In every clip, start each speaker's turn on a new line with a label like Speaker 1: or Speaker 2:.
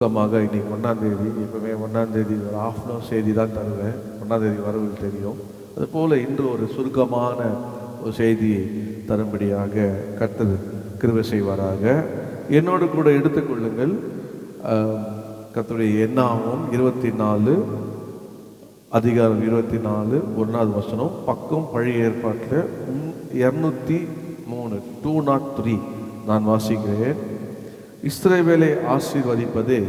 Speaker 1: இன்னைக்கு 1ஆம் தேதி, எப்பவுமே 1ஆம் தேதி ஒரு ஆஃப்டர்நூன் செய்தி தான் தருவேன். 1ஆம் தேதி வரவு தெரியும். அதுபோல் இன்று ஒரு சுருக்கமான ஒரு செய்தியை தரும்படியாக கர்த்தர் கிருபை செய்வாராக. என்னோடு கூட எடுத்துக்கொள்ளுங்கள். கர்த்தருடைய எண்ணாகும் 24 அதிகாரம் 24 1வது வசனம், பக்கம் பழைய ஏற்பாட்டில் 203 203 நான் வாசிக்கிறேன். இஸ்ரவேலை ஆசீர்வதிப்பதே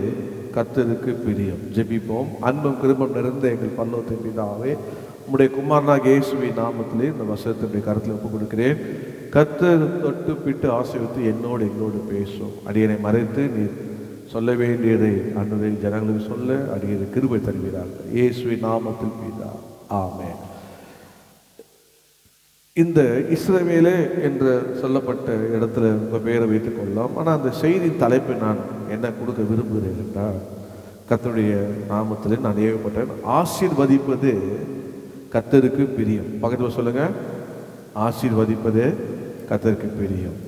Speaker 1: கர்த்தருக்கு பிரியம். ஜெபிப்போம். அன்பும் கிருபையும் நிறைந்த எங்கள் பரலோகத்தின் பிதாவே, உம்முடைய குமாரனாகிய இயேசுவின் நாமத்திலே இந்த வசனத்தினுடைய கருத்தில் ஒப்புக் கொடுக்கிறேன். கர்த்தர் தொட்டு பிட்டு ஆசீர்வதித்து எங்களோடு பேசும். அடியனை மறைத்து நீர் சொல்ல வேண்டியதை அன்றைய ஜனங்களுக்கு சொல்ல அடியனை கிருபை தருகிறார்கள். இயேசுவின் நாமத்தில் பிதா, ஆமென். இந்த இஸ்ரவேலே என்று சொல்லப்பட்ட இடத்துல உங்கள் பெயரை வைத்துக் கொள்ளலாம். ஆனால் அந்த செய்தியின் தலைப்பை நான் என்ன கொடுக்க விரும்புகிறேன் என்றால், கர்த்தருடைய நாமத்தில் நான் ஏவப்பட்டேன். ஆசீர்வதிப்பது கர்த்தருக்கு பிரியம். பக்கத்தில் சொல்லுங்க, ஆசீர்வதிப்பதே கர்த்தருக்கு பிரியம்.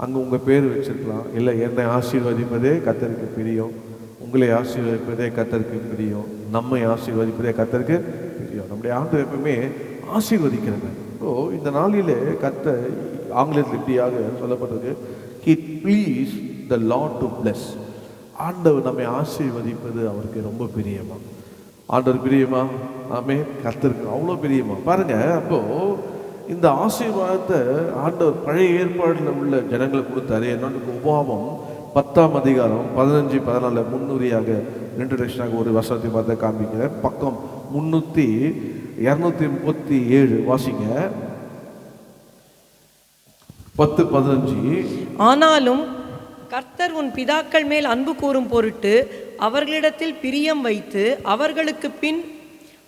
Speaker 1: அங்கே உங்கள் பேர் வச்சிருக்கலாம். இல்லை, என்னை ஆசீர்வதிப்பதே கர்த்தருக்கு பிரியம், உங்களை ஆசீர்வதிப்பதே கர்த்தருக்கு பிரியம், நம்மை ஆசீர்வதிப்பதே கர்த்தருக்கு பிரியம். நம்முடைய ஆண்டவர் எப்பவுமே ஆசீர்வதிக்கிறாங்க. இந்த நாளிலே கர்த்தர் ஆங்கிலத்தில் இப்படியாக சொல்லப்பட்டது, He pleased the Lord to bless. ஆண்டவர் நம்மை ஆசீர்வதிப்பது அவருக்கு ரொம்ப பிரியமா. ஆண்டவர் பிரியமா? ஆமே. கர்த்தருக்கு அவ்வளோ பிரியமா. பாருங்க, அப்போ இந்த ஆசீர்வாதத்தை ஆண்டவர் பழைய ஏற்பாட்டில் உள்ள ஜனங்களுக்கு கொடுத்தாரு. என்னோட உபாவம் 10ஆம் அதிகாரம் 15, 14 முன்னுரியாக இன்ட்ரடக்ஷனாக ஒரு வசனத்தை பார்த்து காண்பிக்கிறேன். பக்கம் 237 வாசிங்க. 10-15.
Speaker 2: ஆனாலும் கர்த்தர் உன் பிதாக்கள் மேல் அன்பு கூறும் பொருட்டு அவர்களிடத்தில் பிரியம் வைத்து அவர்களுக்கு பின்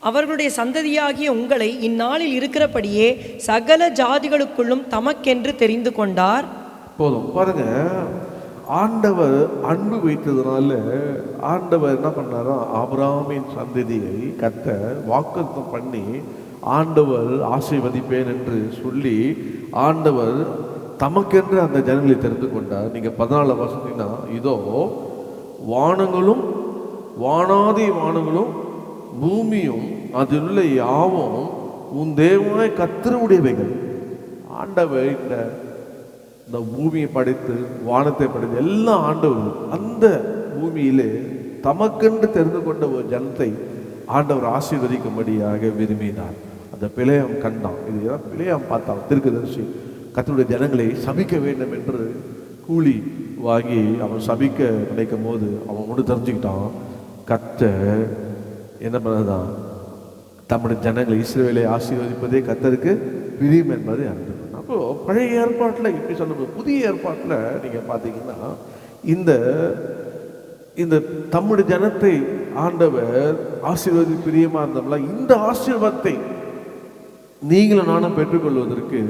Speaker 2: அவர்களுடைய சந்ததியாகிய உங்களை இந்நாளில் இருக்கிறபடியே சகல ஜாதிகளுக்குள்ளும் தமக்கென்று தெரிந்து கொண்டார்.
Speaker 1: போதும். பாருங்க, ஆண்டவர் அன்பு வைத்ததுனால ஆண்டவர் என்ன பண்ணாரோ, ஆபிரகாமின் சந்ததியை கர்த்தர் வாக்குத்தத்தம் பண்ணி ஆண்டவர் ஆசீர்வதிப்பேன் என்று சொல்லி ஆண்டவர் தமக்கென்று அந்த ஜனங்களை தெரிந்து கொண்டார். நீங்க 14 வசனம்னா, இதோ வானங்களும் வானாதி வானங்களும் பூமியும் அதிலுள்ள யாவும் உன் தேவனாய் கர்த்தருடையவைகள். ஆண்டவர் இந்த பூமியை படைத்து வானத்தை படைத்து எல்லாம் ஆண்டவர் அந்த பூமியிலே தமக்கென்று தெரிந்து கொண்ட ஒரு ஜனத்தை ஆண்டவர் ஆசீர்வதிக்கும்படியாக விரும்பினார். அந்த பிழையம் கண்டான். இது பிழையம் பார்த்தான். தீர்க்கதரிசி கர்த்தருடைய ஜனங்களை சபிக்க வேண்டும் என்று கூலி வாங்கி அவன் சபிக்க நினைக்கும் போது அவன் ஒன்று தெரிஞ்சுக்கிட்டான், கர்த்தர் என்ன பண்ணதான், தம்முடைய ஜனங்களை இஸ்ரவேலை ஆசீர்வதிப்பதே கர்த்தருக்கு பிரியம் என்பதை அறிந்து. அப்போ பழைய ஏற்பாட்டில் இப்படி சொல்லும்போது, புதிய ஏற்பாட்டில் நீங்க பார்த்தீங்கன்னா இந்த தம்முடைய ஜனத்தை ஆண்டவர் ஆசீர்வதி பிரியமா இருந்தோம்ல, இந்த ஆசீர்வாதத்தை நீங்களும் நானும் பெற்றுக்கொள்வதற்கு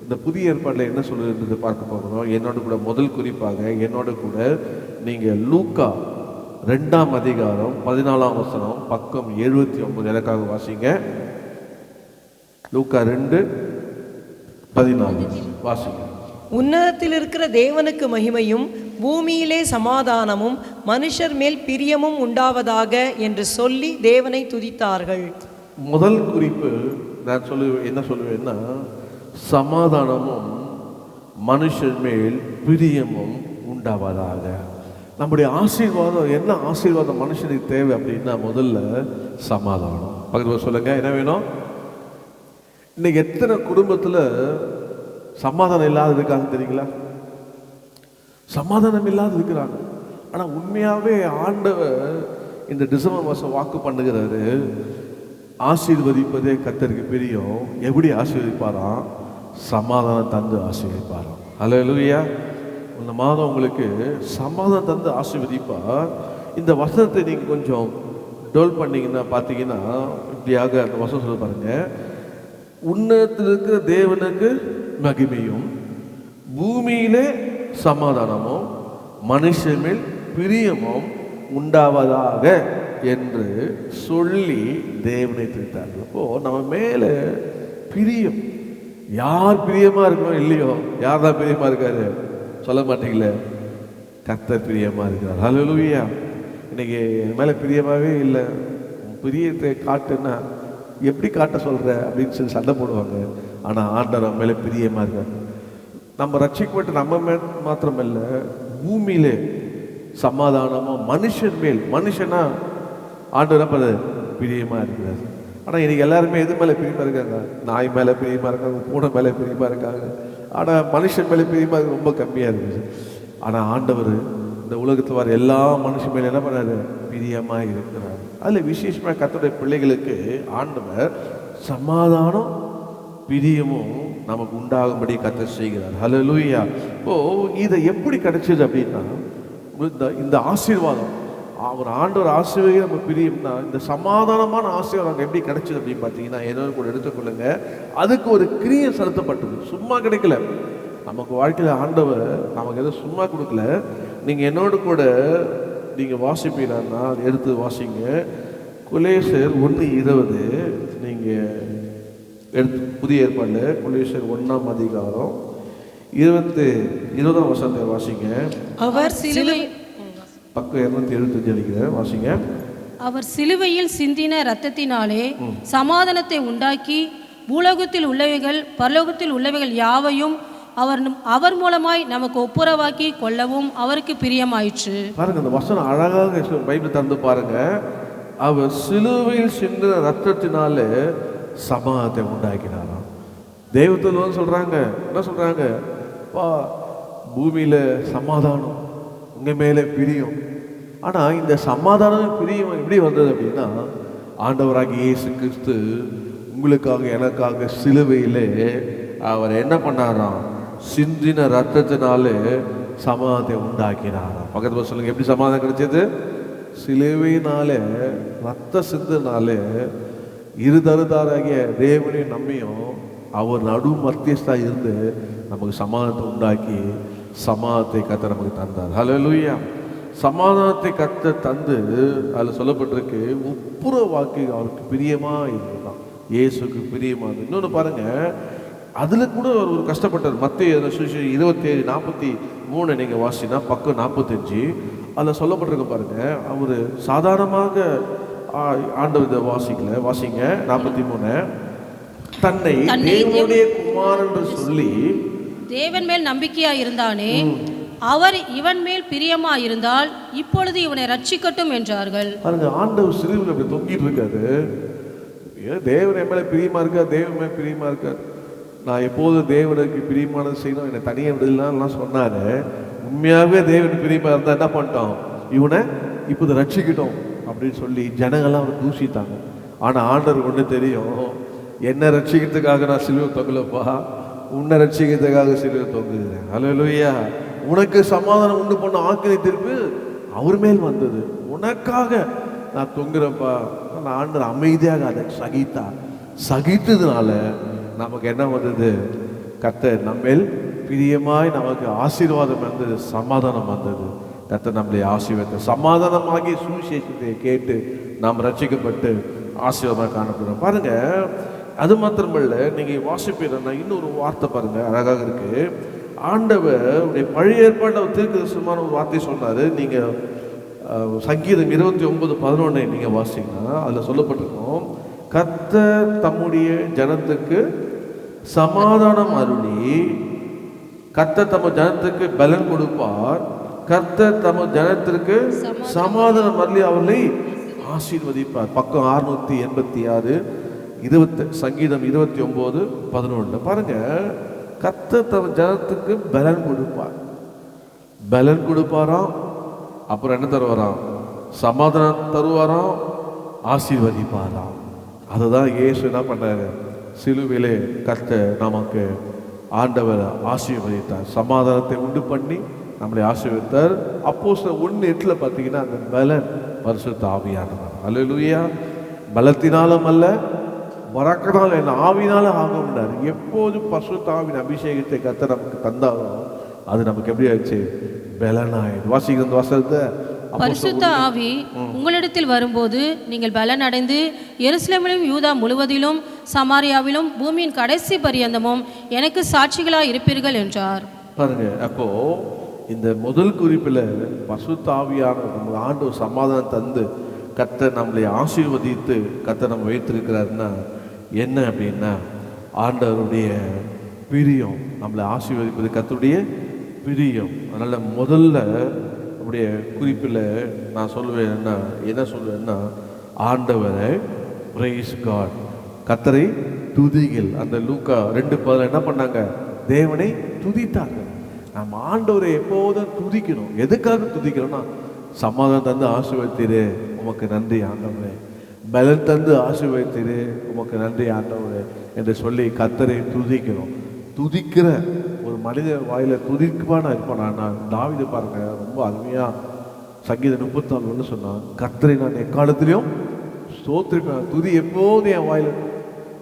Speaker 1: இந்த புதிய ஏற்பாட்டில் என்ன சொல்லுறது பார்க்க போகிறோம். என்னோட கூட முதல் குறிப்பாக என்னோட கூட நீங்க லூக்கா 2ஆம் அதிகாரம் 14ஆம் வசனம், பக்கம் 79 எனக்காக வாசிங்க. லூக்கா 2:14 வாசிங்க.
Speaker 2: உன்னதத்தில் இருக்கிற தேவனுக்கு மகிமையும் பூமியிலே சமாதானமும் மனுஷர் மேல் பிரியமும் உண்டாவதாக என்று சொல்லி தேவனை துதித்தார்கள்.
Speaker 1: முதல் குறிப்பு நான் என்ன சொல்லுவேன்னா, சமாதானமும் மனுஷர் மேல் பிரியமும் உண்டாவதாக. நம்முடைய ஆசீர்வாதம் என்ன? ஆசீர்வாதம் மனுஷனுக்கு தேவை அப்படின்னா முதல்ல சமாதானம். பக்கத்தில் சொல்லுங்க, என்ன வேணும்? இன்னைக்கு எத்தனை குடும்பத்தில் சமாதானம் இல்லாத இருக்காங்க தெரியுங்களா? சமாதானம் இல்லாத இருக்கிறாங்க. ஆனால் உண்மையாகவே ஆண்டவர் இந்த டிசம்பர் மாதம் வாக்கு பண்ணுகிறாரு, ஆசீர்வதிப்பதே கர்த்தருக்கு பிரியம். எப்படி ஆசீர்வதிப்பாராம்? சமாதானம் தந்து ஆசீர்வதிப்பாராம். அல்லேலூயா. இந்த மாதம் உங்களுக்கு சமாதானம் தந்து ஆசீர்வதிப்பார். இந்த வசனத்தை நீங்கள் கொஞ்சம் டோல் பண்ணிங்கன்னா பார்த்தீங்கன்னா இப்படியாக அந்த வசனம் சொல்ல பாருங்க, உன்னதத்தில் இருக்கிற தேவனுக்கு மகிமையும் பூமியிலே சமாதானமும் மனுஷன் மேல் பிரியமும் உண்டாவதாக என்று சொல்லி தேவனை துதித்தார்கள். அப்போ நம்ம மேல பிரியம். யார் பிரியமா இருக்கணும் இல்லையோ, யார் தான் பிரியமா இருக்காரு சொல்ல மாட்டீங்களே, கர்த்தர் பிரியமா இருக்கிறார். ஹல்லேலூயா. இன்னைக்கு என் மேலே பிரியமாகவே இல்லை, பிரியத்தை காட்டுன்னா எப்படி காட்ட சொல்கிற அப்படின்னு சொல்லி சண்டை போடுவாங்க. ஆனால் ஆண்டவர் நம்ம மேலே பிரியமாக இருக்காங்க. நம்ம ரட்சிக்கப்பட்டு நம்ம மாத்திரமல்ல, பூமியிலே சமாதானமாக மனுஷன் மேல், மனுஷனா ஆண்டவர் நம்ம பிரியமாக இருக்கிறார். ஆனால் இன்னைக்கு எல்லாருமே எது மேலே பிரியமாக இருக்காங்க? நாய் மேலே பிரியமாக இருக்காங்க, பூனை மேலே பிரியமாக இருக்காங்க. ஆனால் மனுஷன் மேலே பிரியமாக இருக்க ரொம்ப கம்மியாக இருக்குது. ஆனால் ஆண்டவர் இந்த உலகத்தில் வர எல்லா மனுஷன் மேலே என்ன பண்ணாரு? பிரியமாக இருக்கிறார். அதில் விசேஷமாக கர்த்தருடைய பிள்ளைகளுக்கு ஆண்டவர் சமாதானம் பிரியமும் நமக்கு உண்டாகும்படி கர்த்தர் செய்கிறார். ஹல்லேலூயா. இப்போ இதை எப்படி கிடைச்சது அப்படின்னா, இந்த ஆசீர்வாதம், அவர் ஆண்டவர் ஆசீர்வாதம் நம்ம பிரியம்னா, இந்த சமாதானமான ஆசீர்வாதம் எப்படி கிடைச்சது அப்படின்னு பார்த்தீங்கன்னா, என்னோட கூட எடுத்துக்கொள்ளுங்க. அதுக்கு ஒரு கிரியை செலுத்தப்பட்டது, சும்மா கிடைக்கல. நமக்கு வாழ்க்கையில் ஆண்டவர் நமக்கு எதுவும் சும்மா கொடுக்கல. நீங்கள் என்னோடு கூட நீங்கள் வாசிப்பீங்கன்னா எடுத்து வாசிங்க. கொலேசர் 1:20 நீங்கள் எடுத்து, புதிய ஏற்பாடு கொலேசர் 1ஆம் அதிகாரம் 20ஆம் வசனத்தை வாசிங்க.
Speaker 2: அவர் சிலுவை,
Speaker 1: பக்கம் 275 அடிக்கிறேன், வாசிங்க.
Speaker 3: அவர் சிலுவையில் சிந்தின இரத்தத்தினாலே சமாதானத்தை உண்டாக்கி பூலோகத்தில் உள்ளவைகள் பரலோகத்தில் உள்ளவைகள் யாவையும் அவர் மூலமாய் நமக்கு ஒப்புரவாக்கி கொள்ளவும் அவருக்கு பிரியமாயிற்று.
Speaker 1: பாருங்க, அந்த வசனம் அழகாக பைபிள் தந்து பாருங்க. அவர் சிலுவையில் சிந்தின ரத்தத்தினாலே சமாதானத்தை உண்டாக்கினாராம். தெய்வத்தில் சொல்றாங்க, என்ன சொல்றாங்க? பூமியில சமாதானம், உங்க மேலே பிரியம். ஆனா இந்த சமாதானம் பிரியம் எப்படி வந்தது அப்படின்னா, ஆண்டவராகிய இயேசு கிறிஸ்து உங்களுக்காக எனக்காக சிலுவையிலே அவர் என்ன பண்ணாராம்? சிந்தின ரத்தத்தினாலே சமாதானத்தை உண்டாக்கினாராம். பக்கத்துல சொல்லுங்க, எப்படி சமாதானம் கிடைச்சது? சிலுவையினாலே, ரத்த சிந்தினாலே இருதரதாராகிய தேவனை நம்பியும் அவர் நடு மத்தியஸ்தா இருந்து நமக்கு சமாதானத்தை உண்டாக்கி சமாதானத்தை கர்த்தர் நமக்கு தந்தார். ஹல்லேலூயா. சமாதானத்தை கர்த்தர் தந்து அதில் சொல்லப்பட்டிருக்கு, ஒப்புரவாக்கி அவருக்கு பிரியமா இருந்தான். இயேசுக்கு பிரியமா இருந்தது. இன்னொன்று பாருங்க, அதில் கூட ஒரு கஷ்டப்பட்டார். மத்திய 27:43 நீங்கள் வாசினா பக்கம் 45 அதில் சொல்லப்பட்டிருக்க பாருங்க. அவர் சாதாரணமாக ஆண்டவர் வாசிக்கல, வாசிங்க 43. தன்னை தேவனுடைய குமாரன் என்று சொல்லி
Speaker 3: தேவன் மேல் நம்பிக்கையா இருந்தானே, அவர் இவன் மேல் பிரியமா இருந்தால் இப்பொழுது இவனை ரட்சிக்கட்டும் என்றார்கள்.
Speaker 1: பாருங்க, ஆண்டவர் சிலுவையில் அப்படி தொங்கிட்டு இருக்காரு. தேவன் என் மேல பிரியமா இருக்கார், தேவன் மேல பிரியமா இருக்கார். நான் எப்போது தேவனுக்கு பிரியமானது செய்யணும், என்னை தனியாக விடலாம் சொன்னாரு. உண்மையாகவே தேவனுக்கு பிரியமா இருந்தா என்ன பண்ணிட்டோம்? இவனை இப்போது ரட்சிக்கிட்டோம் அப்படின்னு சொல்லி ஜனங்கள்லாம் அவர் தூசித்தாங்க. ஆனால் ஆண்டவர் ஒன்று தெரியும், என்ன ரட்சிக்கிறதுக்காக நான் சிலுவை தொங்கலப்பா, உன்னை ரட்சிக்கிறதுக்காக சிலுவை தொங்குகிறேன். ஹல்லேலூயா. உனக்கு சமாதானம் உண்டு பண்ண ஆக்கினை தீர்ப்பு அவர் மேல் வந்தது, உனக்காக நான் தொங்குறப்பா. நான் ஆண்டவர் அமைதியாக அதை சகித்ததுனால நமக்கு என்ன வந்தது? கர்த்தர் நம்மேல் பிரியமாய் நமக்கு ஆசீர்வாதம் வந்தது, சமாதானம் வந்தது. கர்த்தர் நம்மளை ஆசீர்வாத சமாதானமாகி சுவிசேஷத்தை கேட்டு நாம் ரட்சிக்கப்பட்டு ஆசீர்வாதமாக காணப்படுறோம். பாருங்க, அது மாத்திரமல்ல, நீங்க வாசிப்பீங்கன்னா இன்னொரு வார்த்தை பாருங்க, அழகாக இருக்கு. ஆண்டவர் பழைய ஏற்பாடு தீர்க்கதரிசனமான ஒரு வார்த்தை சொன்னாரு. நீங்க சங்கீதம் 29:11 நீங்க வாசிங்கன்னா அதுல சொல்லப்பட்டிருக்கும், கர்த்தர் தம்முடைய ஜனத்துக்கு சமாதானம் அருளி, கர்த்தர் தம் ஜனத்துக்கு பலன் கொடுப்பார், கர்த்தர் தம் ஜனத்திற்கு சமாதானம் அருளி அவர்களை ஆசீர்வதிப்பார். பக்கம் 686 சங்கீதம் 29:11 பாருங்க. கர்த்தர் தம் ஜனத்துக்கு பலன் கொடுப்பார், பலன் கொடுப்பாராம். அப்புறம் என்ன தருவாராம்? சமாதானம் தருவாராம், ஆசீர்வதிப்பாராம். அதுதான் இயேசு என்ன பண்ணாரு? சிலுவையிலே கர்த்தர் நமக்கு ஆண்டவர் ஆசீர்வதித்தார், சமாதானத்தை உண்டு பண்ணி நம்மளை ஆசீர்வதித்தார். அப்போஸ்தலர் 1:8 பார்த்தீங்கன்னா அந்த பலன் பரிசுத்த ஆவியானவர். அல்லேலூயா. பலத்தினாலும் அல்ல, வரக்கனால் என்ன ஆவினால ஆகும்னார். எப்போது பரிசுத்த ஆவியின் அபிஷேகத்தை கர்த்தர் நமக்கு தந்தாரோ அது நமக்கு எப்படி ஆச்சு? பலனாயிடுது. வாசிக்கிற இந்த வசனத்தை,
Speaker 3: பரிசுத்த ஆவி உங்களிடத்தில் வரும்போது நீங்கள் பலன் அடைந்து எருசலேமிலும் யூதா முழுவதிலும் சமாரியாவிலும் பூமியின் கடைசி பரியந்தமும் எனக்கு சாட்சிகளாக இருப்பீர்கள் என்றார்.
Speaker 1: பாருங்க, அப்போ இந்த முதல் குறிப்பில் பரிசுத்த ஆவியான நம்ம ஆண்டவர் சமாதானம் தந்து கர்த்தர் நம்மளை ஆசீர்வதித்து கர்த்தர் நம்ம வைத்திருக்கிறாருன்னா என்ன அப்படின்னா ஆண்டவருடைய பிரியம். நம்மளை ஆசீர்வதிப்பது கர்த்தருடைய பிரியம். அதனால் முதல்ல நம்முடைய குறிப்பில் நான் சொல்லுவேன்னா என்ன சொல்லுவேன்னா ஆண்டவரை பிரைஸ் காட், கர்த்தரை துதிகள். அந்த லூக்கா 2:10 என்ன பண்ணாங்க? தேவனை துதித்தாங்க. நம்ம ஆண்டவரை எப்போதும் துதிக்கணும். எதுக்காக துதிக்கணும்னா சமாதானம் தந்து ஆசீர்வதித்தீரே உமக்கு நன்றி ஆண்டவரே, பலன் தந்து ஆசீர்வதித்தீரே உமக்கு நன்றி ஆண்டவரே என்று சொல்லி கர்த்தரை துதிக்கணும். துதிக்கிற ஒரு மனித வாயில துதிக்குவானா இருப்பானா? தாவீது பாருங்க, ரொம்ப அருமையா சங்கீதம் 34 சொன்னான், கர்த்தரை நான் எக்காலத்திலையும் ஸ்தோத்திரிப்பேன். துதி எப்போதும் என் வாயில.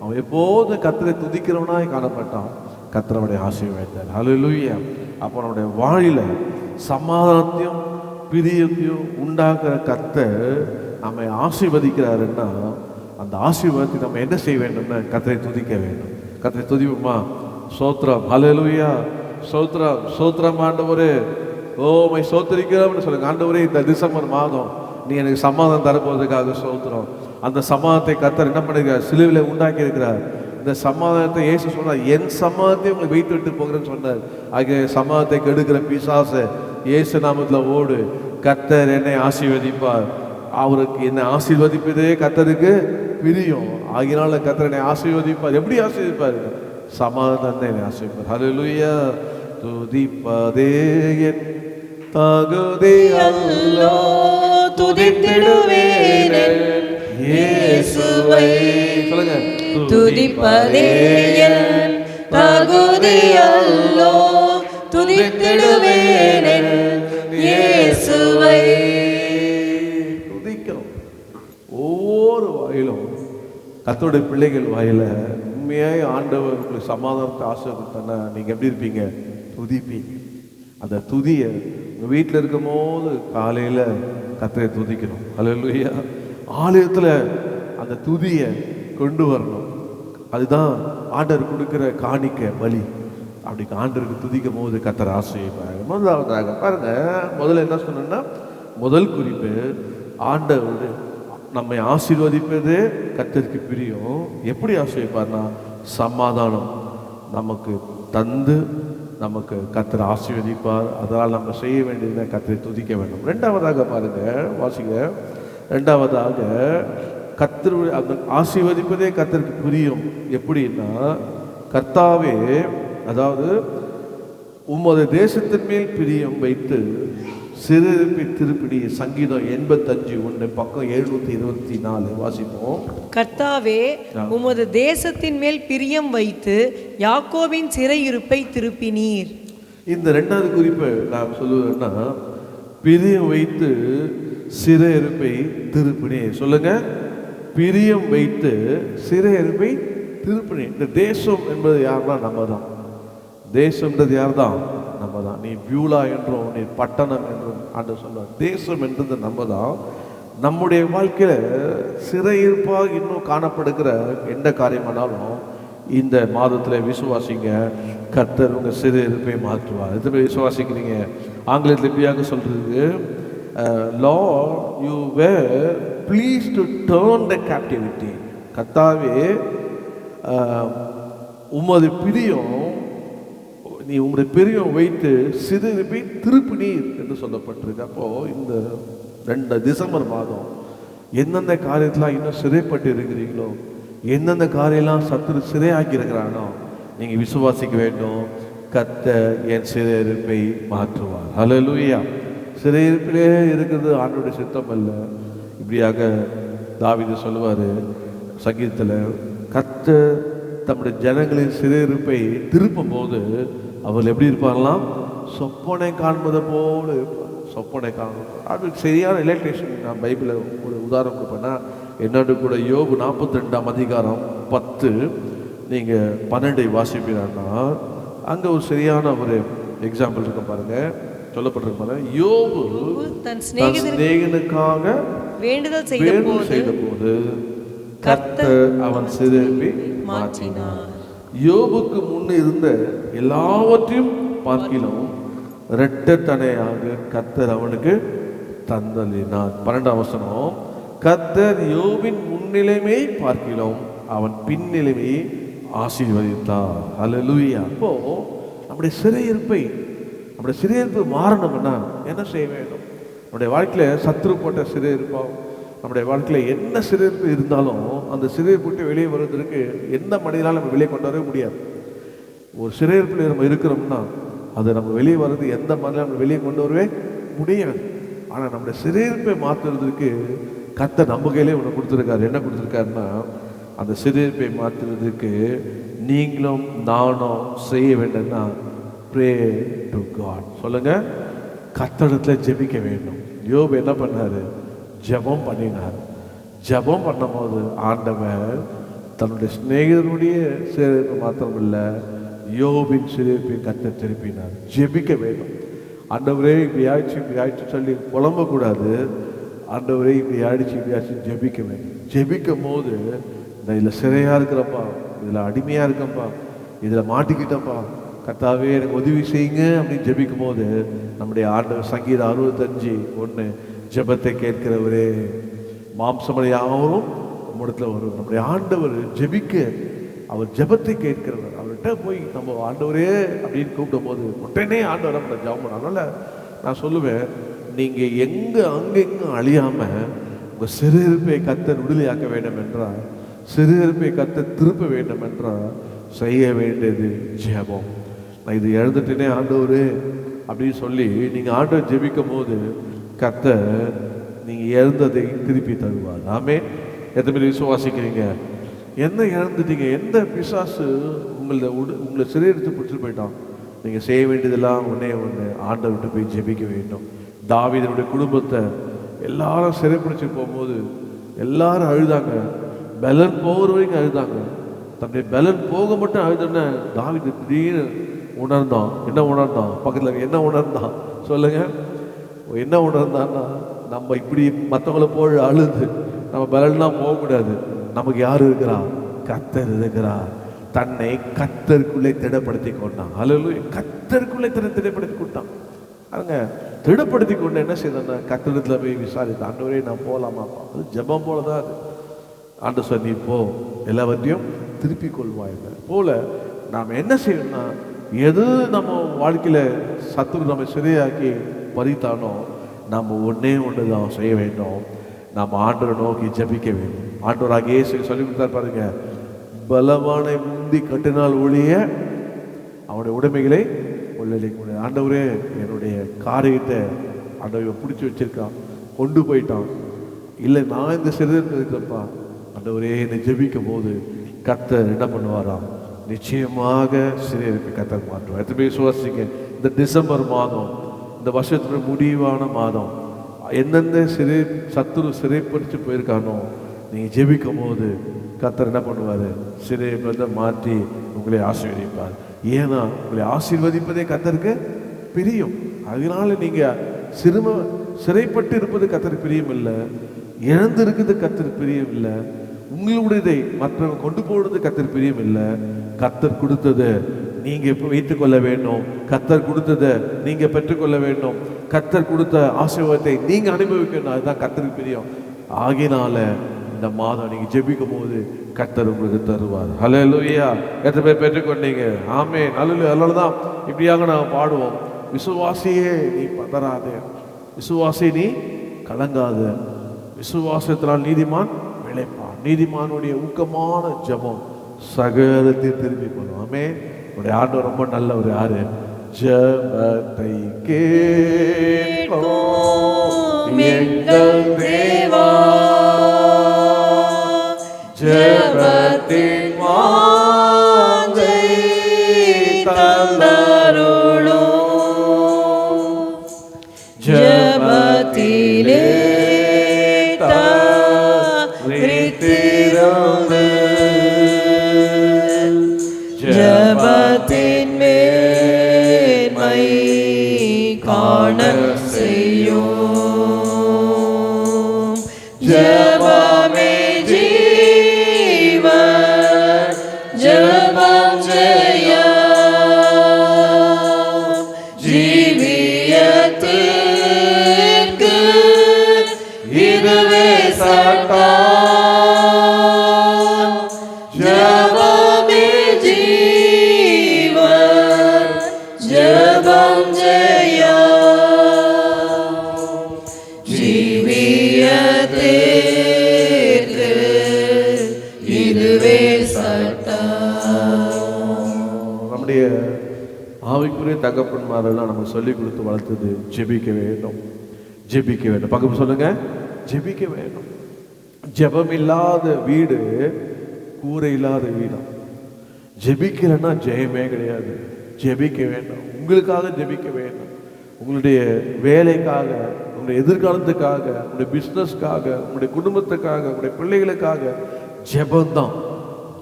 Speaker 1: அவன் எப்போதும் கர்த்தரை துதிக்கிறவனாய் காணப்பட்டான். கர்த்தருடைய ஆசீர்வாதத்தார். ஹல்லேலூயா. அப்போ நம்முடைய வாயில சமாதானத்தையும் பிரியத்தையும் உண்டாக்குற கர்த்தர் நம்மை ஆசீர்வதிக்கிறாருன்னா அந்த ஆசீர்வாதத்தை நம்ம என்ன செய்ய வேண்டும்னா கர்த்தரை துதிக்க வேண்டும். கர்த்தரை துதிப்போமா? ஸ்தோத்திரம், ஹல்லேலூயா, ஸ்தோத்திரம், ஸ்தோத்திரம் ஆண்டவரே, உம்மை ஸ்தோத்திரிக்கிறோம்னு சொல்லுங்க. ஆண்டவரே, இந்த டிசம்பர் மாதம் நீ எனக்கு சமாதானம் தரப்போவதற்காக ஸ்தோத்திரம். அந்த சமாதானத்தை கர்த்தர் என்ன பண்ணிருக்கார்? சிலுவையில் உண்டாக்கி இருக்கிறார். இந்த சமாதானத்தை இயேசு சொன்னார், என் சமாதானத்தை உங்களுக்கு வைத்து விட்டு போகிறேன்னு சொன்னார். ஆகிய சமாதானத்தை கெடுக்கிற பிசாசை இயேசு நாமத்தில் ஓடு. கர்த்தர் என்னை ஆசீர்வதிப்பார். அவருக்கு என்னை ஆசீர்வதிப்பதே கர்த்தருக்கு பிரியம். ஆகினால கர்த்தர் என்னை ஆசீர்வதிப்பார். எப்படி ஆசீர்வதிப்பார்? சமாதானத்தை என்னை ஆசீர்வதிப்பார். ஹல்லேலூயா. துதிப்பதே என் தகுதி அல்லோ, துதித்திடுவேன் இயேசுவை. சொல்லுங்க,
Speaker 2: துதிப்பதே என் தகுதி அல்லோ, துதித்திடுவேன் இயேசுவை.
Speaker 1: துதிக்கிறோம். ஒவ்வொரு வாயிலும் கர்த்தருடைய பிள்ளைகள் வாயில உண்மையாய் ஆண்டவர் உங்களுக்கு சமாதானத்தை ஆசீர்வதித்தானா நீங்க எப்படி இருப்பீங்க? துதிப்பீங்க. அந்த துதியை உங்க வீட்டில் இருக்கும் போது காலையில கர்த்தரை துதிக்கணும். ஹல்லேலூயா. ஆலயத்துல அந்த துதியை கொண்டு வரணும். அதுதான் ஆண்டவர் கொடுக்கிற காணிக்க பலி. அப்படி ஆண்டவருக்கு துதிக்கும் போது கர்த்தர் ஆசீர்வதிப்பார். முதலாவதாக பாருங்க, முதல்ல என்ன சொன்னா முதல் குறிப்பு ஆண்டவர் நம்மை ஆசீர்வதிப்பதே கர்த்தருக்கு பிரியம். எப்படி ஆசீர்வதிப்பார்னா சமாதானம் நமக்கு தந்து நமக்கு கர்த்தர் ஆசீர்வதிப்பார். அதனால் நம்ம செய்ய வேண்டியதை கர்த்தரை துதிக்க வேண்டும். ரெண்டாவதாக பாருங்க, வாசிங்க. ரெண்டாவதாக கர்த்தர் அந்த ஆசீர்வதிப்பதே கர்த்தருக்கு பிரியம். எப்படின்னா கர்த்தாவே, அதாவது உமது தேசத்தின் மேல் பிரியம் வைத்து சிறுபி திருப்பிடி. சங்கீதம் 85:1 பக்கம் 724 வாசிப்போம்.
Speaker 2: கர்த்தாவே, உமது தேசத்தின் மேல் பிரியம் வைத்து யாக்கோபின் சிறையிருப்பை திருப்பினீர்.
Speaker 1: இந்த ரெண்டாவது குறிப்பை நான் சொல்லுவேன்னா பிரியம் வைத்து சிறையிருப்பை திருப்பினீர். சொல்லுங்க, பிரியம் வைத்து சிறையிருப்பை திருப்பினீர். இந்த தேசம் என்பது யாருன்னா நம்ம தான். தேசம்ன்றது யார் தான்? நம்ம தான். நீ பியூலா என்றும் நீ பட்டணம் என்றும் ஆண்டவர் சொல்லுவார். தேசம் என்றது நம்ம தான். நம்முடைய வாழ்க்கையில சிறையிருப்பாக இன்னும் காணப்படுகிற எந்த காரியமானாலும் இந்த மாதத்தில் விசுவாசிங்க, கர்த்தர் உங்கள் சிறையிருப்பை மாற்றுவார். எது விசுவாசிக்கிறீங்க? ஆங்கிலத்தில் எப்படியாக சொல்றது, Lord, you were pleased to turn the captivity. கர்த்தாவே, உமது பிரியம், நீ உங்களுடைய பிரியம் வைத்து சிறுபி திருப்பினீர் என்று சொல்லப்பட்டிருக்கு. அப்போ இந்த டிசம்பர் மாதம் எந்தெந்த காரியத்தெலாம் இன்னும் சிறைப்பட்டு இருக்கிறீங்களோ, எந்தெந்த காரியெல்லாம் சத்துரு சிறையாக்கி இருக்கிறானோ நீங்க விசுவாசிக்க வேண்டும். கர்த்தர் என் சிறையிருப்பை மாற்றுவார். ஹல்லேலூயா. சிறையிருப்பிலே இருக்கிறது ஆண்டவருடைய சித்தம் அல்ல. இப்படியாக தாவீது சொல்லுவாரு சங்கீதத்தில், கர்த்தர் தம்முடைய ஜனங்களின் சிறையிருப்பை திருப்பும் போது அவர்கள் எப்படி இருப்பாங்களாம்? சொப்பனை காண்பதை போல இருப்பார். சொப்பனை காண்பது அது சரியான எலக்ட்ரேஷன். நான் பைபிளை ஒரு உதாரணம் கொடுப்பேன்னா என்னோட கூட யோபு 42:10 நீங்கள் 12 வாசிப்பீங்கன்னா அங்கே ஒரு சரியான ஒரு எக்ஸாம்பிள் இருக்க பாருங்க. சொல்லப்பட்டிருக்க பாருங்க, யோபு தன் சிநேகிதனுக்காக வேண்டுதல் செய்த போது கர்த்தர் அவன் சிறையிருப்பை மாற்றினார். யோபுக்கு முன்னே இருந்த எல்லாவற்றையும் பார்க்கிலும் இரட்டத்தனையாக கர்த்தர் அவனுக்கு தந்தளினார். 12ஆம் வசனம், கர்த்தர் யோபின் முன்னிலைமை பார்க்கிறோம், அவன் பின்னிலைமையை ஆசீர்வதித்தார். ஹல்லேலூயா. அப்போ நம்முடைய சிறையிருப்பு மாறணும்னா என்ன செய்ய வேண்டும்? நம்முடைய வாழ்க்கையில் சத்துரு போட்ட சிறையிருப்போம், நம்முடைய வாழ்க்கையில் என்ன சிறையிருப்பு இருந்தாலும் அந்த சிறையிருப்பு விட்டு வெளியே வருவதற்கு எந்த மனிதனாலும் நம்ம வெளியே கொண்டு வரவே முடியாது. ஒரு சிறையிருப்பில் நம்ம இருக்கிறோம்னா அது நம்ம வெளியே வர்றது எந்த மனிதனாலும் நம்ம வெளியே கொண்டு வரவே முடியாது. ஆனால் நம்முடைய சிறையிருப்பை மாற்றுறதுக்கு கர்த்தர் நம்ம கையிலே ஒன்று கொடுத்துருக்காரு. என்ன கொடுத்துருக்காருன்னா, அந்த சிறையிருப்பை மாற்றுறதுக்கு நீங்களும் நானும் செய்ய வேண்டும்னா ப்ரே டு காட். சொல்லுங்க, கர்த்தரிடத்தில் ஜெபிக்க வேண்டும். யோபு என்ன பண்ணாரு? ஜெபம் பண்ணினார். ஜெபம் பண்ணும்போது ஆண்டவர் தன்னுடைய சிநேகிதனுடைய சிறையிருப்பை மாத்திரமில்லை, யோபின் சிறையிருப்பை கர்த்தர் திருப்பினார். ஜெபிக்க வேண்டும். ஆண்டவரே இப்படி ஆயிடுச்சு சொல்லி புலம்பக்கூடாது. ஆண்டவரே இப்படி ஆயிடுச்சு ஜெபிக்க வேண்டும். ஜெபிக்கும் போது இந்த இதில் சிறையாக இருக்கிறப்பா, இதில் அடிமையாக இருக்கப்பா, இதில் மாட்டிக்கிட்டப்பா, கர்த்தாவே எனக்கு உதவி செய்யுங்க அப்படின்னு ஜெபிக்கும் போது நம்முடைய ஆண்டவர் சங்கீதம் 65:1 ஜெபத்தை கேட்கிறவரே மாம்சமலை யாவரும் நம்மிடத்துல வரும். நம்முடைய ஆண்டவர் ஜெபிக்க, அவர் ஜெபத்தை கேட்கிறவர். அவர்கிட்ட போய் நம்ம ஆண்டவரே அப்படின்னு கூப்பிடும் போது உடனே ஆண்டவர் நம்ம ஜெபம் பண்ண. அதனால் நான் சொல்லுவேன், நீங்கள் அங்கெங்கும் அழியாமல் உங்கள் சிறையிருப்பை கர்த்தர் விடுதலையாக்க வேண்டும் என்றால், சிறையிருப்பை கர்த்தர் திருப்ப வேண்டும் என்றால் செய்ய வேண்டியது ஜெபம். நான் இது எழுந்துட்டேனே ஆண்டவரே அப்படின்னு சொல்லி நீங்கள் ஆண்டவர் ஜெபிக்கும் போது கர்த்தர் நீங்கள் இழந்ததை திருப்பி தருவார். ஆமே. எத்தனை பேர் விசுவாசிக்கிறீங்க? என்ன இழந்துட்டீங்க? எந்த பிசாசு உங்களை சிறையெடுத்து பிடிச்சிட்டு போயிட்டான்? நீங்கள் செய்ய வேண்டியதெல்லாம் ஒன்று ஆண்டவர் விட்டு போய் ஜெபிக்க வேண்டும். தாவீதுடைய குடும்பத்தை எல்லாரும் சிறைப்பிடிச்சு போகும்போது எல்லாரும் அழுதாங்க. பலன் போகிற வரைக்கும் அழுதாங்க. தன்னுடைய பலன் போக மட்டும் அழுதுன்னு தாவீது திடீர்னு உணர்ந்தான். என்ன உணர்ந்தான்? பக்கத்தில் என்ன உணர்ந்தான் சொல்லுங்க? என்ன உணர்ந்தான்னா, நம்ம இப்படி மற்றவங்களை போல் அழுது நம்ம பலன்லாம் போகக்கூடாது. நமக்கு யார் இருக்கிறா? கர்த்தர் இருக்கிறா. தன்னை கர்த்தருக்குள்ளே திடப்படுத்தி கொண்டான். அல்லேலூயா. கர்த்தருக்குள்ளே திடப்படுத்தி கொண்டான். அங்க திடப்படுத்தி கொண்டு என்ன செய்தான்னா, கர்த்தரிடத்துல போய் விசாரித்தான். ஆண்டவரே நான் போகலாமாப்பா? அது ஜெபம் போல தான் அது. ஆண்டவர் சொன்ன, நீ போ, எல்லாவற்றையும் திருப்பி கொள்வாய் போல. நாம் என்ன செய்யணும்னா, எது நம்ம வாழ்க்கையில் சத்துரு நம்ம சிறையாக்கி பறித்தானோ நம்ம ஒன்றே தான் செய்ய வேண்டும். நாம் ஆண்டவரை நோக்கி ஜெபிக்க வேண்டும். ஆண்டவராக இயேசு சொல்லி கொடுத்தார் பாருங்க, பலவானை முந்தி கட்டினால் ஒழிய அவனுடைய உடைமைகளை கொள்ளளிக்க முடியாது. ஆண்டவரே என்னுடைய காரியத்தை ஆண்டவரை பிடிச்சி வச்சிருக்கான், கொண்டு போயிட்டான், இல்லை நான் இந்த சிறையில் இருக்கிறப்பா, ஆண்டவரே என்னை ஜெபிக்கும் போது கர்த்தர் என்ன பண்ணுவாராம்? நிச்சயமாக சிறையிருப்பை கர்த்தர் மாற்றுவார். எத்தனை பேர் விசுவாசிங்க? இந்த டிசம்பர் மாதம், இந்த வருஷத்துல முடிவான மாதம், எந்தெந்த சத்துரு சிறைப்பிடிச்சு போயிருக்கானோ நீங்கள் ஜெபிக்கும் போது கர்த்தர் என்ன பண்ணுவார்? சிறையை மாற்றி உங்களை ஆசீர்வதிப்பார். ஏன்னா உங்களை ஆசீர்வதிப்பதே கர்த்தருக்கு பிரியம். அதனால நீங்கள் சிறைப்பட்டு இருப்பது கர்த்தருக்கு பிரியம் இல்லை, இழந்து இருக்குது கர்த்தருக்கு பிரியம் இல்லை, உங்களுடையதை மற்றவங்க கொண்டு போடுறது கர்த்தர் பிரியம் இல்லை. கர்த்தர் கொடுத்தது நீங்க வைத்துக் கொள்ள வேண்டும். கர்த்தர் கொடுத்ததை நீங்க பெற்றுக்கொள்ள வேண்டும். கர்த்தர் கொடுத்த ஆசீர்வாதத்தை நீங்க அனுபவிக்கணும். அதுதான் கர்த்தருக்கு பிரியம். ஆகினால இந்த மாதம் நீங்க ஜெபிக்கும் போது கர்த்தர் உங்களுக்கு தருவார். ஹல்லேலூயா. எத்தனை பேர் பெற்றுக்கொண்டீங்க? ஆமே. நல்ல தான் இப்படியாக நான் பாடுவோம். விசுவாசியே நீ பதறாதே, விசுவாசி நீ கலங்காத, விசுவாசத்தினால் நீதிமான் பிழைப்பான். நீதிமானுடைய ஊக்கமான ஜெபம் சகலத்தை திரும்பி போடும். ஆமே. உடைய ஆண்டவர் ரொம்ப நல்லவர். யாரு? ஜெபத்தை கேட்போம் எங்கள் தேவா, ஜெபத்தின் வாஞ்சை தந்தருளும், ஜெபத்திலே
Speaker 2: ஜெபத்தின் மேன்மை காண செய்யும். ஜெபமே ஜீவன், ஜெபம் ஜெயம், ஜீவி
Speaker 1: சட்டம் ஜெபமே ஜீவன் ஜெபம் ஜெயம் ஜீவியத்திற்கு இதுவே சட்டம். நம்முடைய ஆவிக்குரிய தகப்பன்மாரெல்லாம் நம்ம சொல்லி கொடுத்து வளர்த்தது ஜெபிக்க வேண்டும், ஜெபிக்க வேண்டும். பக்கம் சொல்லுங்க, ஜெபிக்க வேண்டும். ஜெபம் இல்லாத வீடு கூரை இல்லாத வீடம். ஜெபிக்கலன்னா ஜெயமே கிடையாது. ஜெபிக்க வேண்டும், உங்களுக்காக ஜெபிக்க வேண்டும், உங்களுடைய வேலைக்காக, உங்களுடைய எதிர்காலத்துக்காக, உங்களுடைய பிஸ்னஸ்க்காக, உங்களுடைய குடும்பத்துக்காக, உங்களுடைய பிள்ளைகளுக்காக. ஜெபம் தான்,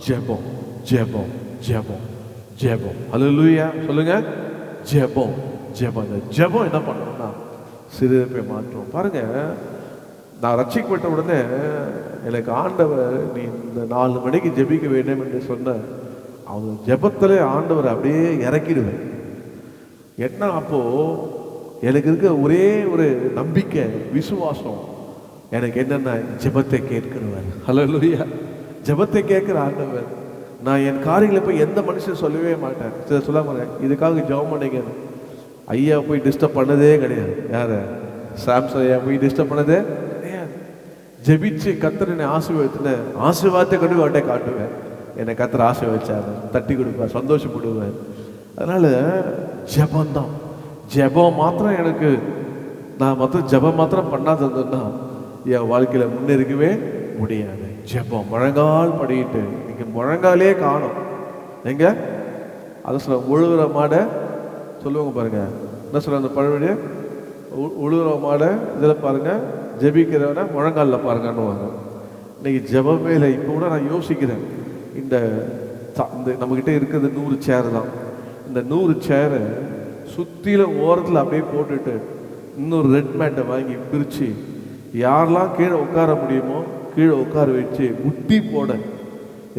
Speaker 1: ஜெபம் ஜெபம் ஜெபம் ஜெபம். அல்லேலூயா சொல்லுங்க, ஜெபம் ஜெபம். ஜெபம் என்ன பண்ணணும்னா சிறுப்பை மாற்றும். பாருங்க, நான் ரட்சிக்கப்பட்ட உடனே எனக்கு ஆண்டவர் நீ இந்த 4 மணிக்கு ஜெபிக்க வேண்டும் என்று சொன்ன அவங்க ஜெபத்திலே ஆண்டவர் அப்படியே இறக்கிடுவேன். என்ன அப்போ எனக்கு இருக்க ஒரே ஒரு நம்பிக்கை, விசுவாசம் எனக்கு என்னன்னா ஜெபத்தை கேட்கிறவர். அல்லேலூயா, ஜெபத்தை கேட்கிற ஆண்டவர். நான் என் காரியங்களை போய் எந்த மனுஷன் சொல்லவே மாட்டேன். சில சொல்ல மாட்டேன் இதுக்காக ஜெபம் பண்ணிக்க. ஐயா போய் டிஸ்டர்ப் பண்ணதே கிடையாது. யார சாம்சன் ஐயா போய் டிஸ்டர்ப் பண்ணதே கிடையாது. ஜெபிச்சு கர்த்தர் என்னை ஆசீர்வாதத்தை கொண்டு அவர்கிட்ட காட்டுவேன். என்னை கர்த்தர் ஆசீர்வதிச்சாரு, தட்டி கொடுப்பார், சந்தோஷப்படுவேன். அதனால ஜெபந்தான். ஜெபம் மாத்திரம் எனக்கு, நான் மாத்திரம் ஜெபம் மாத்திரம் பண்ணாததுன்னா என் வாழ்க்கையில முன்னேறிக்கவே முடியாது. ஜெபம் முழங்கால் படிக்கிட்டு, இன்னைக்கு முழங்காலே காணும். எங்க அதை சொல்ல உழுவுற மாடை சொல்லுவாங்க பாருங்க, என்ன சொல்ல அந்த பழமொழி, உழுவுற மாடை இதில் பாருங்க, ஜெபிக்கிறவன முழங்காலில் பாருங்கன்னுவாங்க. இன்னைக்கு ஜெபமே இல்லை. இப்போ கூட நான் யோசிக்கிறேன், இந்த நம்மக்கிட்ட இருக்கிறது 100 சேர் தான். இந்த 100 சேரை சுற்றில ஓரத்தில் அப்படியே போட்டுட்டு இன்னொரு ரெட் மேட்டை வாங்கி பிரித்து யாரெல்லாம் கீழே உட்கார முடியுமோ கீழே உட்கார வச்சு முட்டி போட.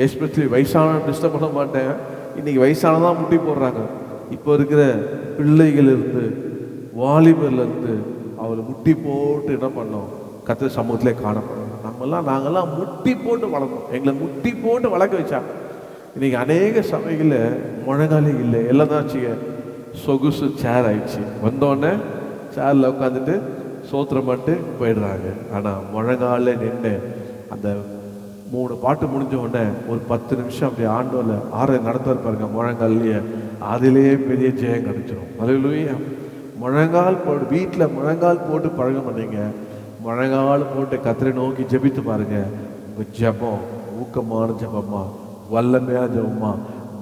Speaker 1: எஸ்பெஷலி வயசான டிஸ்டர்ப் பண்ண மாட்டேன். இன்னைக்கு வயசானதான் முட்டி போடுறாங்க. இப்போ இருக்கிற பிள்ளைகளிலிருந்து வாலிபர்லேருந்து அவரை முட்டி போட்டு என்ன பண்ணோம், கர்த்தர் சமூகத்திலே காணப்படும். நாங்கள்லாம் முட்டி போட்டு வளர்ந்தோம். எங்களை முட்டி போட்டு வளர்க்க வச்சாங்க. இன்னைக்கு அநேக சபைகளில் முழங்காலே இல்லை, எல்லாம் தான் வச்சுக்க சொகுசு சேர் ஆயிடுச்சு. வந்தோடனே சேரில் உட்காந்துட்டு சோத்திரம் பண்ணிட்டு போயிடுறாங்க. ஆனால் முழங்கால நின்று அந்த 3 பாட்டு முடிஞ்ச உடனே ஒரு 10 நிமிஷம் அப்படி ஆண்டோல நடத்துவார் பாருங்க முழங்கால்லையே, அதிலேயே பெரிய ஜெயம் கிடைச்சிடும். அல்லேலூயா. முழங்கால் போட்டு வீட்டில் முழங்கால் போட்டு பழக மாட்டீங்க, முழங்கால் போட்டு கர்த்தரை நோக்கி ஜெபித்து பாருங்க. உங்கள் ஜெபம் ஊக்கமான ஜெபமா, வல்லமையான ஜெபமா,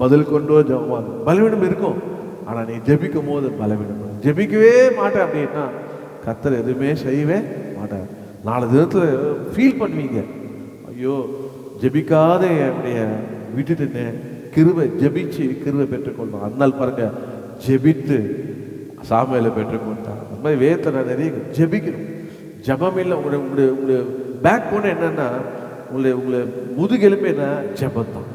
Speaker 1: பதில் கொண்டு ஜெபமா. பலவீனம் இருக்கும், ஆனால் நீ ஜெபிக்கும் போது பலவீனம். ஜெபிக்கவே மாட்டேன் அப்படின்னா கர்த்தர் எதுவுமே செய்யவே மாட்டார். 4 தினத்தில் ஃபீல் பண்ணுவீங்க, ஐயோ ஜெபிக்காத என்னுடைய விட்டுட்டுன்னு. கிருபை ஜெபிச்சு கிருபை பெற்றுக்கொள்வாங்க. அதனால் பாருங்க, ஜெபித்து சாமுவேலை பெற்றுக்கொண்டார். அந்த மாதிரி வேதத்தை நான் நிறைய ஜெபிக்கணும். ஜெபம் இல்லை. உங்களுடைய பேக் போன என்னன்னா உங்களை முதுகெலும்பு என்ன, ஜெபம் தான்.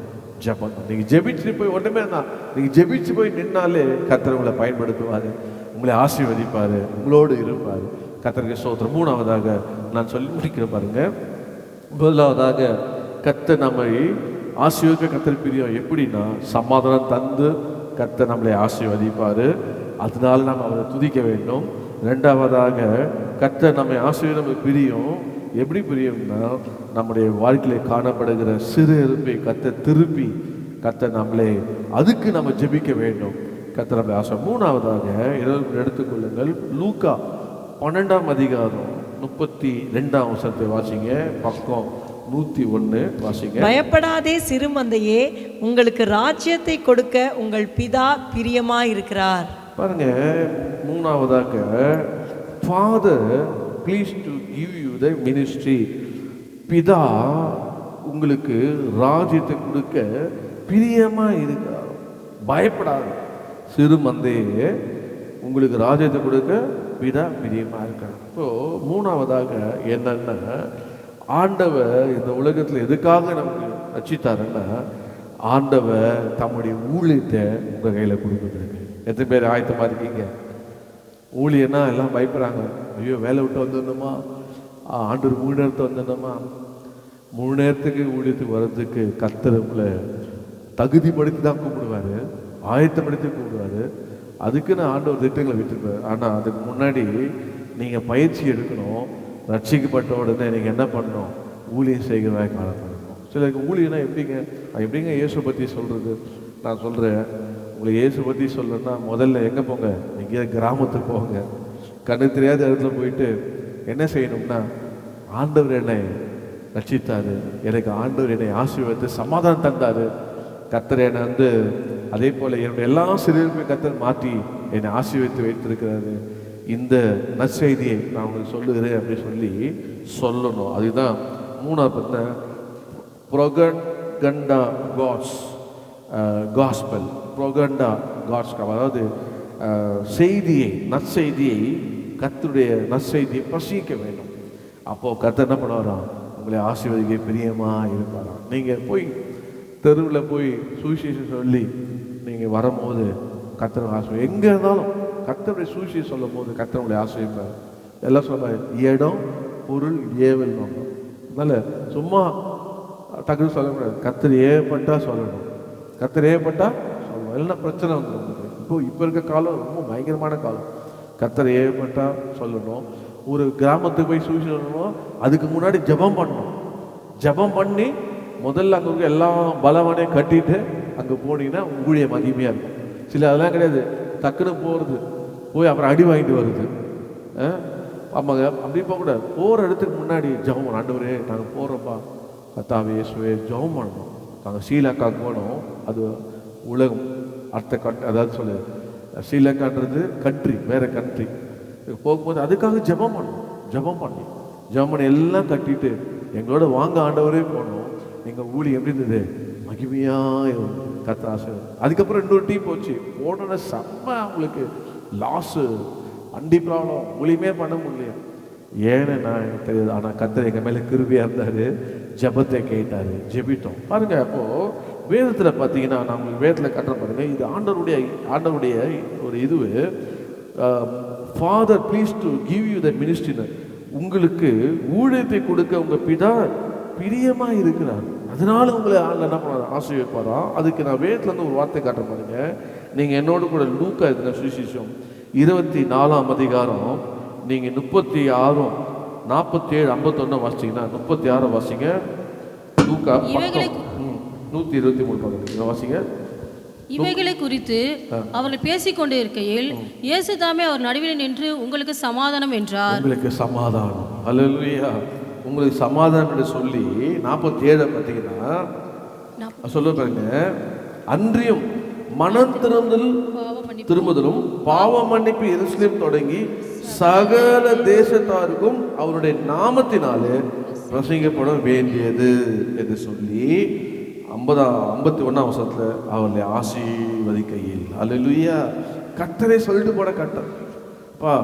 Speaker 1: ஜெபம் தான். நீங்கள் ஜெபிச்சு போய் ஒன்றுமே தான், நீங்கள் ஜெபிச்சு போய் நின்னாலே கர்த்தர் உங்களை பயன்படுத்துவார், உங்களை ஆசீர்வதிப்பார், உங்களோடு இருப்பார். கர்த்தருக்கு ஸ்தோத்திரம். 3ஆவதாக நான் சொல்லி முடிக்கிற பாருங்க. முதலாவதாக கர்த்தர் நம்மை ஆசீர்வதிக்க கர்த்தர் பிரியம். எப்படின்னா சமாதானம் தந்து கர்த்தர் நம்மளை ஆசீர்வதிப்பார். அதனால நாம் அவரை துதிக்க வேண்டும். 2ஆவதாக கர்த்தர் நம்மை ஆசீர்வதிக்க பிரியம். எப்படி பிரியும்னா நம்முடைய வாழ்க்கையில் காணப்படுகிற சிறு எறும்பை கர்த்தர் திருப்பி கர்த்தர் நம்மளை அதுக்கு நம்ம ஜெபிக்க வேண்டும். கர்த்தர் நம்மளை ஆசை. 3ஆவதாக எடுத்துக்கொள்ளுங்கள், லூக்கா 12ஆம் அதிகாரம் 32ஆம் வசனத்தை வாசிங்க. பக்கம் 101 வாசிங்க.
Speaker 2: பயப்படாதே சிறுமந்தையே, உங்களுக்கு ராஜ்யத்தை கொடுக்க உங்கள் பிதா பிரியமாயிருக்கிறார்.
Speaker 1: பாருங்க, 3ஆவதாக Father pleased to give you the ministry. பிதா உங்களுக்கு ராஜ்யத்தை கொடுக்க பிரியமா இருக்கிறார். பயப்படாது சிறுமந்தையே, உங்களுக்கு ராஜ்யத்தை கொடுக்க பிதா பிரியமா இருக்கிறார். இப்போ 3ஆவதாக என்னன்னா, ஆண்டவர் இந்த உலகத்தில் எதுக்காக நமக்கு ரட்சித்தாருன்னா, ஆண்டவர் தம்முடைய ஊழியத்தை உங்கள் கையில் கொடுக்குறதுக்கு. எத்தனை பேர் ஆயத்தமாக இருக்கீங்க? ஊழியன்னா எல்லாம் பயப்படுறாங்க, ஐயோ வேலை விட்டு வந்துடணுமா, ஆண்டவர் 3 நேரத்தை வந்தோம்மா, 3 நேரத்துக்கு ஊழியத்துக்கு வர்றதுக்கு கர்த்தர் உங்களை தகுதிப்படுத்தி தான் கூப்பிடுவார், ஆயத்தப்படுத்தி கூப்பிடுவார். அதுக்குன்னு ஆண்டவர் திட்டங்களை விட்டுருப்பார். ஆனால் அதுக்கு முன்னாடி நீங்கள் பயிற்சி எடுக்கணும். ரட்சிக்கப்பட்ட உடனே நீங்கள் என்ன பண்ணணும்? ஊழியம் செய்கிறதாக காணப்படணும். சிலருக்கு ஊழியனா எப்படிங்க இயேசு பற்றி சொல்கிறது? நான் சொல்கிறேன், உங்களுக்கு இயேசு பற்றி சொல்லணும்னா முதல்ல எங்கே போங்க? எங்கேயாவது கிராமத்துக்கு போங்க. கண்ணு தெரியாத இடத்துல போயிட்டு என்ன செய்யணும்னா, ஆண்டவர் என்னை ரட்சித்தார், எனக்கு ஆண்டவர் என்னை ஆசீர்வதித்து சமாதானம் தந்தார், கர்த்தர் என்னை அதே போல் என்னுடைய எல்லா சிறுவர்களுமே கர்த்தர் மாற்றி என்னை ஆசீர்வதித்து வைத்திருக்கிறாரு, இந்த நற்செய்தியை நான் உங்களுக்கு சொல்லுகிறேன் அப்படின்னு சொல்லணும். அதுதான் 3வது பார்த்தா ப்ரொகண்டா காட்ஸ் காஸ்பல். ப்ரொகண்டா காட்ஸ், அதாவது செய்தியை, நற்செய்தியை, கர்த்தருடைய நற்செய்தியை பிரசங்கிக்க வேண்டும். அப்போது கர்த்தர் என்ன பண்ணுவாராம்? உங்களை ஆசீர்வதிக்க பிரியமாக இருப்பாராம். நீங்கள் போய் தெருவில் போய் சுவிசேஷம் சொல்லி நீங்கள் வரும்போது கர்த்தர் ஆசீர்வாதம். எங்கே இருந்தாலும் கர்த்தருடைய சுவிசேஷம் சொல்லும் போது கர்த்தர் உங்களை ஆசீர்வார். எல்லாம் சொல்ல இடம் பொருள் ஏவல் வாங்கும். அதனால் சும்மா டக்குன்னு சொல்லக்கூடாது. கர்த்தர் ஏவப்பட்டா சொல்லணும், கர்த்தர் ஏவப்பட்டா சொல்லணும். எல்லாம் பிரச்சனை வந்துடும். இப்போ இருக்க காலம் ரொம்ப பயங்கரமான காலம். கர்த்தர் ஏவப்பட்டா சொல்லணும். ஒரு கிராமத்துக்கு போய் சுவிசேஷம் சொல்லணும், அதுக்கு முன்னாடி ஜெபம் பண்ணணும். ஜெபம் பண்ணி முதல்ல அங்கே இருக்க எல்லா பலவானையும் கட்டிட்டு அங்கே போனீங்கன்னா ஊழிய மகிமையாக இருக்கும். சில அதெல்லாம் கிடையாது, டக்குன்னு போகிறது, போய் அப்புறம் அடி வாங்கிட்டு வருது. ஆமாங்க, அப்படி போகக்கூடாது. போகிற இடத்துக்கு முன்னாடி ஜெபம் பண்ணணும். ஆண்டவரே நாங்கள் போகிறோம்ப்பா, கர்த்தாவே இயேசுவே, ஜெபம் பண்ணணும். நாங்கள் ஸ்ரீலங்காவுக்கு போனோம். அது உலகம் அதாவது சொல்லு, ஸ்ரீலங்கான்றது கண்ட்ரி, வேறு கண்ட்ரி. போகும்போது அதுக்காக ஜெபம் பண்ணணும். ஜெபம் பண்ணி எல்லாம் கட்டிட்டு எங்களோட வாங்க ஆண்டவரே போனோம். எங்கள் ஊழி எப்படி இருந்தது? மகிமையாக கர்த்தர் ஆசீர்வாதம். அதுக்கப்புறம் இன்னொரு டீம் போச்சு. போனோட செம்ம அவங்களுக்கு லாஸு, வண்டி ப்ராப்ளம், ஊழியமே பண்ண முடியல. ஏன்னு நான் எனக்கு தெரியாது. ஆனால் கர்த்தர் எங்கள் மேலே கிருபையாக இருந்தார், ஜெபத்தை கேட்டார், ஜெபித்தோம். பாருங்கள், அப்போது வேதத்தில் பார்த்தீங்கன்னா, நான் உங்களுக்கு வேதத்தில் கட்டுற பாருங்கள், இது ஆண்டவருடைய ஒரு இதுவு. Father please to give you the மினிஸ்ட்ரினர், உங்களுக்கு ஊழியத்தை கொடுக்க உங்கள் பிதா பிரியமாக இருக்கிறார், அதனால உங்களை என்ன பண்ண ஆசீர்வதிப்பாரா. அதுக்கு நான் வேதத்துலேருந்து ஒரு வார்த்தை காட்டுற பாருங்க. நீங்கள் என்னோடு கூட லூக்கா இருக்கிற சுவிசேஷம் 24ஆம் அதிகாரம் நீங்கள் 36, 47, 51 வாசிச்சிங்கன்னா, 36 வாசிங்க. லூக்கா 123 பக்கத்தில் வாசிங்க.
Speaker 3: இவைகளை குறித்து அவர்கள் பேசிக்கொண்டே இருக்கையில் இயேசு தாமே அவர் நடுவில் நின்று உங்களுக்கு சமாதானம் என்றார்.
Speaker 1: உங்களுக்கு சமாதானம், அல்லேலூயா, உங்களுக்கு சமாதானம் என்று சொல்லி 47 பார்த்தீங்கன்னா சொல்ல பாருங்க. அன்றியும் மனம் திரும்புதலும் பாவ மன்னிப்பு எருசலேம் தொடங்கி சகல தேசத்தாருக்கும் அவருடைய நாமத்தினாலே பிரசங்கிக்கப்பட வேண்டியது என்று சொல்லி 51ஆம் வசனத்தில் அவர்களை ஆசீர்வதிக்கையில், அல்லேலூயா, கர்த்தரை சொல்லிட்டு போட கட்டப்பா,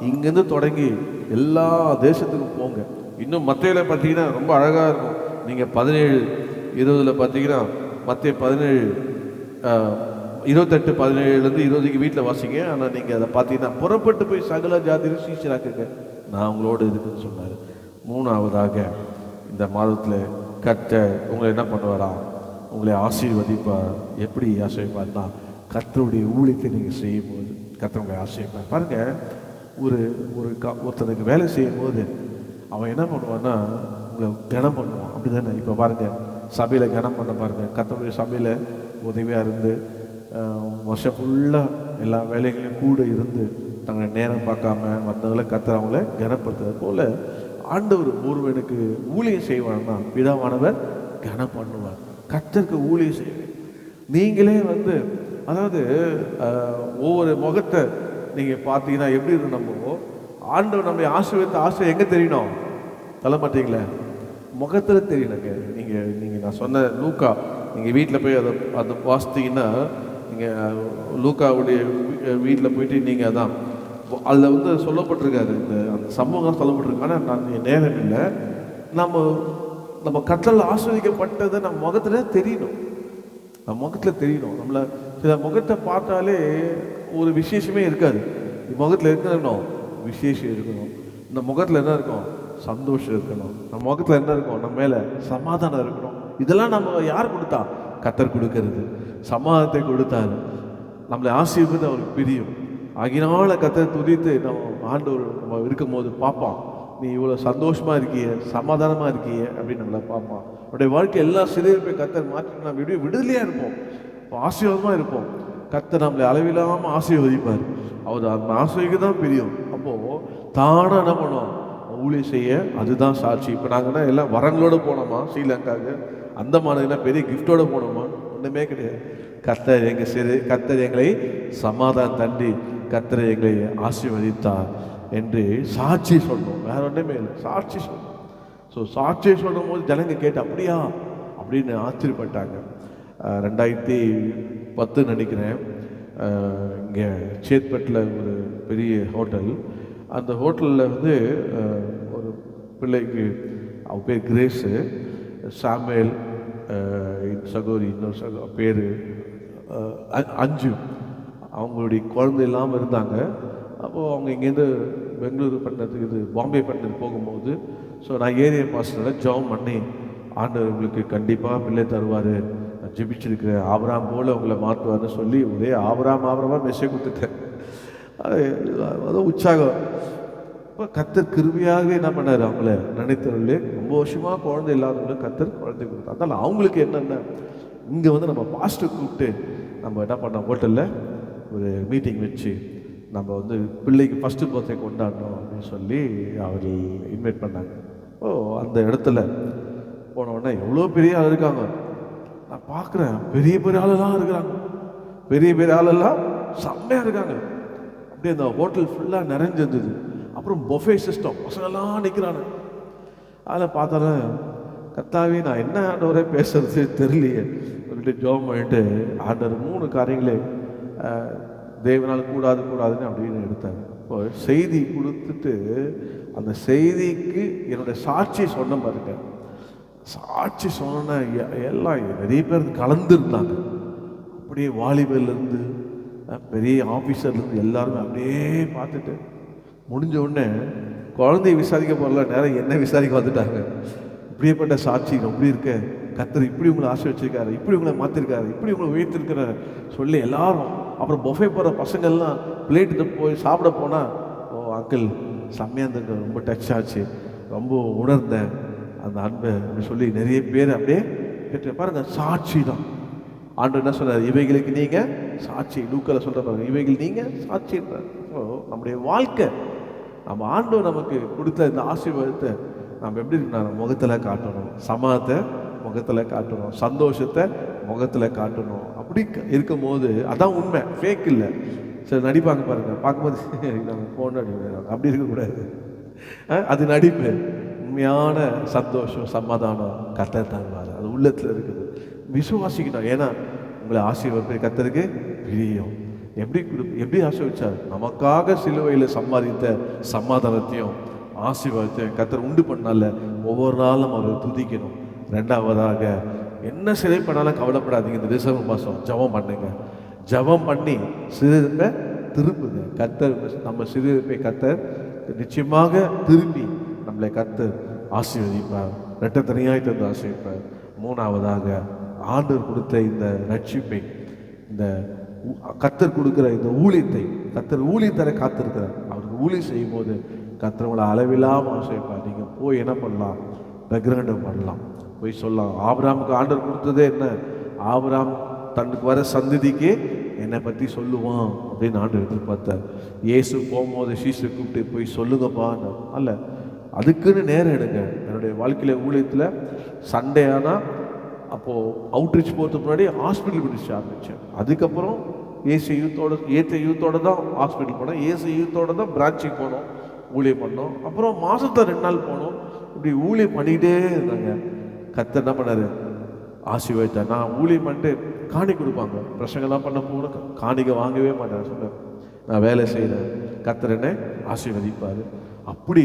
Speaker 1: இங்கேருந்து தொடங்கி எல்லா தேசத்துக்கும் போங்க. இன்னும் மத்தேயில பார்த்தீங்கன்னா ரொம்ப அழகாக இருக்கும். நீங்கள் 17:20 பார்த்தீங்கன்னா, மத்தேயு 17:28-17 20 வீட்டில் வாசிங்க. ஆனால் நீங்கள் அதை பார்த்தீங்கன்னா, புறப்பட்டு போய் சகல ஜாதியிலும் சீஷராக்குங்க, நான் உங்களோடு இருக்குன்னு சொன்னார். 3ஆவதாக இந்த மாதத்தில் கர்த்தர் உங்களை என்ன பண்ணுவாரா? உங்களை ஆசீர்வதிப்பார். எப்படி ஆசீர்வதிப்பார்னா, கர்த்தருடைய ஊழியத்தை நீங்கள் செய்யும்போது கர்த்தர் உங்களை ஆசீர்வதிப்பார். பாருங்கள், ஒருத்தனுக்கு வேலை செய்யும் போது அவன் என்ன பண்ணுவான்னா, உங்களை கனம் பண்ணுவான், அப்படி தானே? இப்போ பாருங்கள், சபையில் கனம் பண்ண பாருங்கள். கர்த்தருடைய சபையில் உதவியாக இருந்து வருஷம் ஃபுல்லாக எல்லா வேலைகளையும் கூட இருந்து தங்களை நேரம் பார்க்காம மற்றவங்களை கர்த்தர் அவங்கள கனப்படுத்துறது போல் ஆண்டவர் ஒருவனுக்கு ஊழியம் செய்வார்னா பிதாவானவர் கனம் பண்ணுவார். கர்த்தருக்கு ஊழியம் செய்வேன். நீங்களே அதாவது ஒவ்வொரு முகத்தை நீங்கள் பார்த்தீங்கன்னா எப்படி இருக்கும்? நம்ம ஆண்டவர் நம்மளை ஆசீர்வதித்த ஆசை எங்கே தெரியணும்? சொல்ல மாட்டீங்களே, முகத்தில் தெரியணுங்க. நீங்கள் நான் சொன்ன லூக்கா, நீங்கள் வீட்டில் போய் அதை வாசித்தீங்கன்னா, நீங்கள் லூக்காவுடைய வீட்டில் போயிட்டு நீங்கள் அதான் அதில் சொல்லப்பட்டிருக்காரு, அந்த சமூகம் சொல்லப்பட்டிருக்கு. ஆனால் நான் நேரம் இல்லை, நம்ம கர்த்தரால் ஆசீர்வதிக்கப்பட்டதை நம்ம முகத்தில் தெரியணும். நம்ம முகத்தில் தெரியணும். நம்மளை சில முகத்தை பார்த்தாலே ஒரு விசேஷமே இருக்காது. முகத்தில் இருக்கணும், விசேஷம் இருக்கணும். இந்த முகத்தில் என்ன இருக்கும்? சந்தோஷம் இருக்கணும், நம்ம முகத்தில் என்ன இருக்கும், நம்ம மேலே சமாதானம் இருக்கணும். இதெல்லாம் நம்ம யார் கொடுத்தா? கர்த்தர் கொடுக்கறது. சமாதானத்தை கொடுத்தாரு, நம்மளை ஆசீர்வாதம் அவருக்கு பிரியும். ஆகினால கர்த்தர் துதித்து நம்ம ஆண்டவர் நம்ம இருக்கும் போது பார்ப்பான், நீ இவ்வளோ சந்தோஷமாக இருக்கிய, சமாதானமாக இருக்கிய அப்படின்னு நம்மளை பார்ப்பான். நம்முடைய வாழ்க்கை எல்லா சிதைப்பை கர்த்தர் மாற்றி நம்ம விடுதலையாக இருப்போம், ஆசீர்வாதமாக இருப்போம். கர்த்தர் நம்மளை அளவில்லாமல் ஆசீர்வதிப்பார். அவர் அந்த ஆசீர்வதிக்கு தான் பிரியும். அப்போது தானாக என்ன பண்ணுவோம், ஊழியம் செய்ய. அதுதான் சாட்சி. இப்போ நாங்கன்னா எல்லாம் வரங்களோடு போனோமா ஸ்ரீலங்காவுக்கு, அந்த மாநிலம் பெரிய கிஃப்டோடு போனோமா? ஒன்றுமே கிடையாது. கர்த்தர் எங்களை சமாதானம் தண்டி கர்த்தர் எங்களை ஆசீர்வதித்தார் என்று சாட்சி சொன்னோம். வேற ஒன்றுமே இல்லை, சாட்சி சொன்னோம். ஸோ சாட்சி சொல்லும் போது ஜனங்க கேட்டு அப்படியா அப்படின்னு ஆச்சரியப்பட்டாங்க. 2010 நினைக்கிறேன், இங்கே சேத்பட்டில் ஒரு பெரிய ஹோட்டல். அந்த ஹோட்டலில் வந்து ஒரு பிள்ளைக்கு, அவ பேர் கிரேஸு, சாமுவேல் சகோதரி இன்னொரு பேர் அஞ்சு, அவங்களுடைய குழந்தை இல்லாமல் இருந்தாங்க. அப்போது அவங்க இங்கேருந்து பெங்களூரு பண்ணதுக்கு, இது பாம்பே பண்ணது போகும்போது, ஸோ நான் ஏரியா பாஸ்டரில் ஜெபம் பண்ணி, ஆண்டவர் உங்களுக்கு கண்டிப்பாக பிள்ளை தருவார், நான் ஜெபிச்சிருக்கிறேன், ஆபிரகாம் போல் உங்களை மாற்றுவார்னு சொல்லி ஒரே ஆபிரகாமாக மெசேஜ் கொடுத்துட்டேன். அது உற்சாகம். இப்போ கர்த்தர் கிருபையாக என்ன பண்ணார், அவங்கள நினைத்தவர்களே ரொம்ப வருஷமாக குழந்தை இல்லாதவங்களுக்கு கர்த்தர் குழந்தை கொடுத்தார். அதனால் அவங்களுக்கு என்னென்ன, இங்கே வந்து நம்ம பாஸ்டர் கூப்பிட்டு நம்ம என்ன பண்ணோம், ஹோட்டலில் ஒரு மீட்டிங் வச்சு நம்ம வந்து பிள்ளைக்கு ஃபஸ்ட்டு பர்த்டே கொண்டாடணும் அப்படின்னு சொல்லி அவர்கள் இன்வைட் பண்ணாங்க. அந்த இடத்துல போனவுடனே எவ்வளோ பெரிய ஆள் இருக்காங்க, நான் பார்க்குறேன். பெரிய பெரிய ஆளெல்லாம் இருக்கிறாங்க, பெரிய பெரிய ஆளெல்லாம் செம்மையாக இருக்காங்க. அப்படியே அந்த ஹோட்டல் ஃபுல்லாக நிறைஞ்சிருந்தது. அப்புறம் பொஃபே சிஸ்டம், பசங்கள்லாம் நிற்கிறாங்க. அதில் பார்த்தாலும் கர்த்தாவே நான் என்ன ஆண்டவரே பேசுறது தெரியலையே சொல்லிட்டு ஜெபம் பண்ணிட்டு ஆண்டவர் 3 காரியங்களே தேவனால் கூடாதுன்னு அப்படின்னு எடுத்தாங்க. இப்போ செய்தி கொடுத்துட்டு அந்த செய்திக்கு என்னுடைய சாட்சி சொன்ன பாருங்க. சாட்சி சொன்ன எல்லாம் நிறைய பேர் கலந்துருந்தாங்க. அப்படியே வாலிபர்லேருந்து பெரிய ஆஃபீஸர்லேருந்து எல்லாருமே அப்படியே பார்த்துட்டு முடிஞ்ச உடனே குழந்தைய விசாரிக்க போகல, நேரம் என்ன விசாரிக்க வந்துட்டாங்க. இப்படியேப்பட்ட சாட்சி எப்படி இருக்க, கர்த்தர் இப்படி உங்களை ஆசை வச்சிருக்காரு, இப்படி உங்களை மாற்றிருக்காரு, இப்படி உங்களை உயர்த்திருக்கிறாரு சொல்லி எல்லாரும். அப்புறம் பொஃபே போகிற பசங்கள்லாம் பிளேட்டு போய் சாப்பிட போனால், ஓ அங்கிள் செம்மையாக இருந்திருக்க, ரொம்ப டச் ஆச்சு, ரொம்ப உணர்ந்தேன் அந்த அன்பை அப்படின்னு சொல்லி நிறைய பேர் அப்படியே கேட்டு பாருங்க. சாட்சி தான் ஆண்டவர் என்ன சொன்னார், இவைகளுக்கு நீங்கள் சாட்சி. லூக்கால சொல்கிற பாருங்க, இவைகள் நீங்கள் சாட்சின்றார். நம்முடைய வாழ்க்கை, நம்ம ஆண்டவர் நமக்கு கொடுத்த இந்த ஆசீர்வாதத்தை நம்ம எப்படி இருக்கணும், முகத்தில் காட்டணும், சமாதத்தை முகத்தில் காட்டணும், சந்தோஷத்தை முகத்தில் காட்டணும். அப்படி இருக்கும் போது அதான் உண்மை, ஃபேக் இல்லை. சரி நடிப்பாங்க பாருங்க, பார்க்கும்போது நம்ம போன அப்படி இருக்கக்கூடாது, அது நடிப்பு. உண்மையான சந்தோஷம் சமாதானம் கர்த்தர் தருவார், அது உள்ளத்தில் இருக்குது. விசுவாசிக்கணும். ஏன்னா உங்களை ஆசீர்வாதம் கர்த்தருக்கு பிரியம். எப்படி ஆசீர்வதிச்சார், நமக்காக சிலுவையில் சம்பாதித்த சமாதானத்தையும் ஆசீர்வாதத்தையும் கர்த்தர் உண்டு பண்ணால ஒவ்வொரு நாளும் அவர் துதிக்கணும். 2வதாக என்ன சிலை பண்ணாலும் கவலைப்படாதீங்க. இந்த டிசம்பர் மாதம் ஜெபம் பண்ணுங்க. ஜெபம் பண்ணி சிறுப்பை திருப்புங்க. கர்த்தர் நம்ம சிறுப்பை கர்த்தர் நிச்சயமாக திருப்பி நம்மளை கர்த்தர் ஆசீர்வதிப்பார், இரட்டத்தனையாய் தந்து ஆசீர்வதிப்பார். 3வதாக ஆண்டவர் கொடுத்த இந்த ரட்சிப்பை, இந்த கர்த்தர் கொடுக்குற இந்த ஊழியத்தை, கர்த்தர் ஊழியத்தர காத்திருக்கிறார். அவருக்கு ஊழியம் செய்யும் போது கர்த்தர் அளவில்லாமல் ஆசைப்பார். நீங்கள் போய் என்ன பண்ணலாம், பிரகிரகணம் பண்ணலாம், போய் சொல்லலாம். ஆபிரகாமுக்கு ஆண்டவர் கொடுத்ததே என்ன, ஆபிரகாம் தனக்கு வர சந்ததிக்கு என்னை பற்றி சொல்லுவான் அப்படின்னு ஆண்டவர் எதிர்பார்த்தார். இயேசு போகும்போது சீசரை கூப்பிட்டு போய் சொல்லுங்கப்பா அல்ல, அதுக்குன்னு நேரம் எடுங்க. என்னுடைய வாழ்க்கையில் ஊழியத்தில் சண்டே ஆனால் அப்போது அவுட்ரீச் போகிறதுக்கு முன்னாடி ஹாஸ்பிட்டல் பிடிச்சி ஆரம்பித்தேன். அதுக்கப்புறம் ஏற்ற யூத்தோடு தான் ஹாஸ்பிட்டல் போனோம், ஏசு யூத்தோடு தான் பிரான்ச்சுக்கு போனோம், ஊழியம் பண்ணோம். அப்புறம் மாதத்தில் 2 நாள் போனோம். இப்படி ஊழியம் பண்ணிக்கிட்டே இருந்தாங்க. கர்த்தர் என்ன பண்ணார், ஆசீர்வதித்தார். நான் ஊழியம் பண்ணிட்டு காணி கொடுப்பாங்க, பிரசங்கெல்லாம் பண்ண போகணும், காணிக்கை வாங்கவே மாட்டேன் சொன்னேன். நான் வேலை செய்கிறேன், கர்த்தர் என்ன ஆசீர்வதிப்பார். அப்படி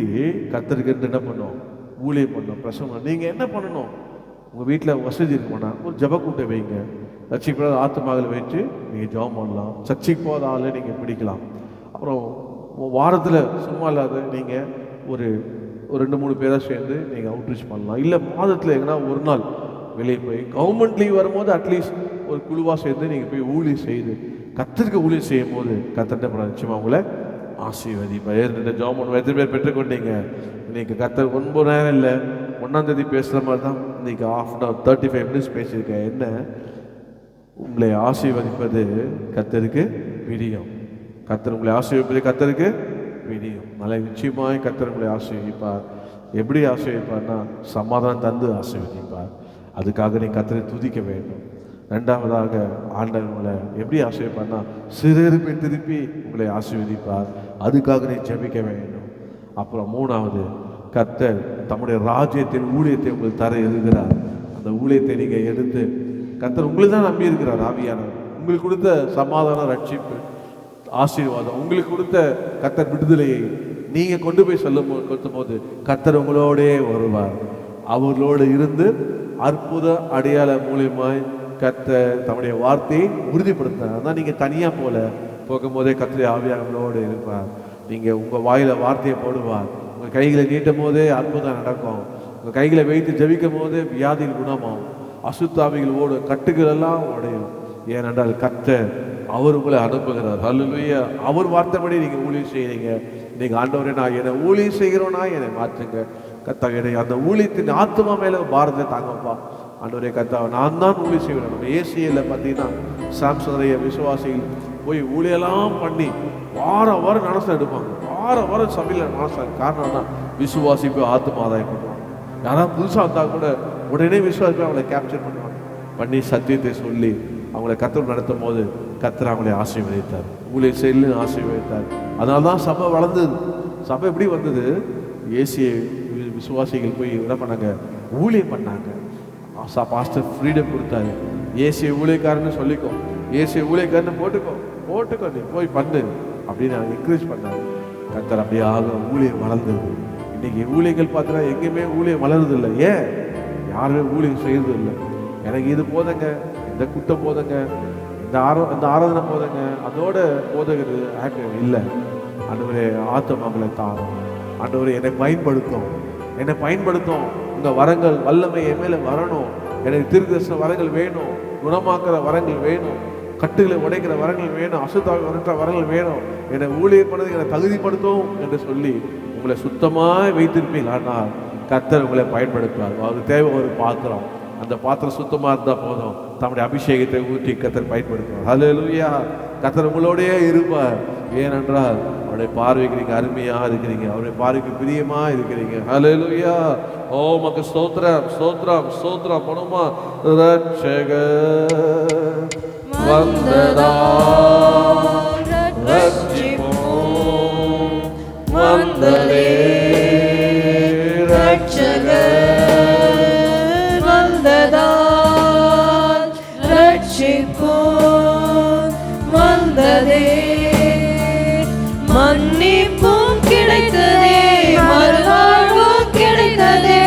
Speaker 1: கர்த்தருக்கு என்ன பண்ணோம், ஊழியம் பண்ணோம், பிரசங்கம். நீங்கள் என்ன பண்ணணும், உங்கள் வீட்டில் வசதி இருக்குமாண்ணா ஒரு ஜப கூட்டை வைங்க. சர்ச்சைக்கு போகாத ஆத்துமாவில் வச்சு நீங்கள் ஜெபம் பண்ணலாம். சர்ச்சைக்கு போகாத ஆளை நீங்கள் பிடிக்கலாம். அப்புறம் வாரத்தில் சும்மா இல்லாத நீங்கள் ஒரு 2-3 பேராக சேர்ந்து நீங்கள் அவுட்ரீச் பண்ணலாம். இல்லை மாதத்தில் எங்கன்னா ஒரு நாள் வெளியே போய் கவர்மெண்ட் லீவ் வரும்போது அட்லீஸ்ட் ஒரு குழுவாக சேர்ந்து நீங்கள் போய் ஊழியம் செய்து கர்த்தருக்கு ஊழியம் செய்யும் போது கர்த்தர் நிச்சயமாக உங்களை ஆசீர்வதிப்பார். ஏற்கனவே ஜாமன் எத்தனை பேர் பெற்றுக்கொண்டீங்க? இன்னைக்கு கர்த்தர் 9 நேரம் இல்லை, 1ஆம் தேதி பேசுகிற மாதிரி தான் இன்னைக்கு 35 மினிட்ஸ் பேசியிருக்கேன். என்ன? உங்களை ஆசீர்வதிப்பது கர்த்தருக்கு பிரியம். கர்த்தர் உங்களை ஆசீர்வதிப்பது கர்த்தருக்கு பிரியம். நல்ல நிச்சயமாய் கர்த்தர் உங்களை ஆசீர்வதிப்பார். எப்படி ஆசீர்வதிப்பார்னா சமாதானம் தந்து ஆசீர்வதிப்பார். அதுக்காக நீ கர்த்தரை துதிக்க வேண்டும். 2ஆவதாக ஆண்டவர் உங்களை எப்படி ஆசீர்வதிப்பார்னா சிறுபை திருப்பி உங்களை ஆசீர்வதிப்பார். அதுக்காக நீ ஜெபிக்க வேண்டும். அப்புறம் 3ஆவது, கர்த்தர் தம்முடைய ராஜ்யத்தின் ஊழியத்தை உங்களுக்கு தர இருக்கிறார். அந்த ஊழியத்தை நீங்கள் எடுத்து கர்த்தர் உங்களுக்கு தான் நம்பி இருக்கிறார். ஆவியானவர் உங்களுக்கு கொடுத்த சமாதான ரட்சிப்பு ஆசீர்வாதம், உங்களுக்கு கொடுத்த கர்த்தர் விடுதலையை நீங்கள் கொண்டு போய் கொடுத்தும் போது கர்த்தர் உங்களோடே வருவார். அவர்களோடு இருந்து அற்புத அடையாள மூலியமாய் கர்த்தர் தம்முடைய வார்த்தையை உறுதிப்படுத்தினார். அதான் நீங்கள் தனியாக போகும்போதே கர்த்தருடைய ஆவியானவரோடு இருப்பார். நீங்கள் உங்கள் வாயில் வார்த்தையை போடுவார். உங்கள் கைகளை நீட்டும் போதே அற்புதம் நடக்கும். உங்கள் கைகளை வைத்து ஜெபிக்கும் போதே வியாதிகள் குணமாகும். அசுத்தாவிகள் ஓடும், கட்டுகள் எல்லாம் உடையும். ஏனென்றால் கர்த்தர் அவர் உங்களை அனுப்புகிறார். ஹல்லேலூயா. அவர் வார்த்தைப்படி நீங்கள் ஊழியம் செய்கிறீங்க. நீங்கள் ஆண்டவரே நான் என்னை ஊழியம் செய்கிறோன்னா என்னை மாற்றுங்க கர்த்தாவே, அந்த ஊழியத்தின் ஆத்மா மேலே பாரத்தை தாங்கப்பா. ஆண்டவரே கர்த்தாவை நான் தான் ஊழியம் செய்வேன். நம்ம ஏசியில் பார்த்தீங்கன்னா சாம்சனுடைய விசுவாசிகள் போய் ஊழியெல்லாம் பண்ணி வாரம் நடசம் எடுப்பாங்க. வாரம் சபையில் நடசம். காரணம்னா விசுவாசிப்பு ஆத்மாதாயம் பண்ணுவாங்க. யாராவது புதுசாக வந்தால் கூட உடனே விசுவாசிப்பு அவங்களை கேப்சர் பண்ணுவாங்க. பண்ணி சத்தியத்தை சொல்லி அவங்களை கர்த்தர் நடத்தும் போது கர்த்தர் அவங்களை ஆசீர்வதித்தார். ஊழிய செயலில் ஆசீர்வதித்தார். அதனால தான் சபை வளர்ந்தது. சபை எப்படி வந்தது? ஏசிய விசுவாசிகள் போய் என்ன பண்ணாங்க? ஊழியம் பண்ணாங்க. பாஸ்டர் ஃப்ரீடம் கொடுத்தாரு. ஏசிய ஊழியக்காரன்னு சொல்லிக்கோ, ஏசிய ஊழியக்காரன்னு போட்டுக்கோ நீ போய் பண்ணு அப்படின்னு நாங்கள் என்கரேஜ் பண்ணாங்க. கர்த்தர் அப்படியாக ஊழியம் வளர்ந்தது. இன்னைக்கு ஊழியர்கள் பார்த்தா எங்கேயுமே ஊழியம் வளருது இல்லை. ஏன்? யாருமே ஊழியம் செய்யறது இல்லை. எனக்கு இது போதங்க, இந்த கூட்டம் போதங்க, இந்த ஆராதனை போதங்க, அதோட போதகர் ஆக்டிவ் இல்லை. ஆண்டவரே ஆத்துமாக்களை தாரும். ஆண்டவரே என்னை பயன்படுத்தும். உங்கள் வரங்கள் வல்லமை என் மேலே வரணும். எனக்கு தீர்க்கதரிசன வரங்கள் வேணும், குணமாக்குற வரங்கள் வேணும், கட்டுகளை உடைக்கிற வரங்கள் வேணும், அசுத்தாவை உடைக்கிற வரங்கள் வேணும். என்னை ஊழியர் பண்ணது என்னை தகுதிப்படுத்தும் என்று சொல்லி உங்களை சுத்தமாக வைத்திருப்பீர்கள். ஆனால் கர்த்தர் உங்களை பயன்படுத்துவார். அவருக்கு தேவை ஒரு பாத்திரம். அந்த பாத்திரம் சுத்தமாக இருந்தால் போதும். தம்முடைய அபிஷேகத்தை ஊற்றி கர்த்தர் பயன்படுத்துவார். ஹல்லேலூயா. கர்த்தர் உங்களோடையே இருப்பார். ஏனென்றால் அவருடைய பார்வைக்கு நீங்கள் அருமையாக இருக்கிறீங்க, அவருடைய பார்வைக்கு பிரியமாக இருக்கிறீங்க. ஹல்லேலூயா. ஓ மக்கு ஸ்தோத்திரம் பணமா ரட்சகர் வந்ததா வந்ததே
Speaker 2: ரட்சகர் வந்ததால் ரட்சிப்பும் வந்ததே, மன்னிப்பும் கிடைத்ததே, மறுவாழ்வும் கிடைத்ததே,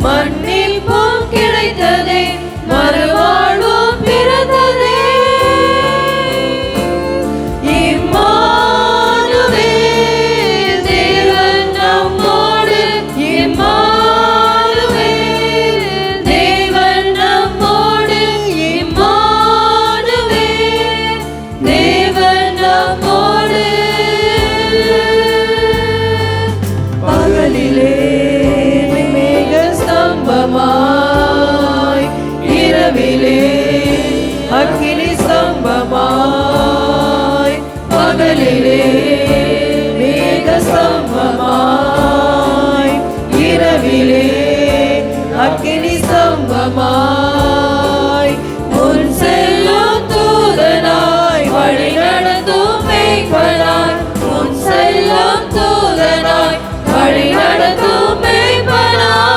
Speaker 2: மன்னிப்பும் கிடைத்ததே, மறுவாழ்வும் பிறந்ததே. அக்கினி ஸ்தம்பமாய் பகலிலே மேக ஸ்தம்பமாய் இரவிலே அக்கினி ஸ்தம்பமாய் முன் செல்லும் தூதனாய் வழி நடத்தும் மேய்ப்பனாய், முன் செல்லும் தூதனாய் வழி நடத்தும் மேய்ப்பனாய்.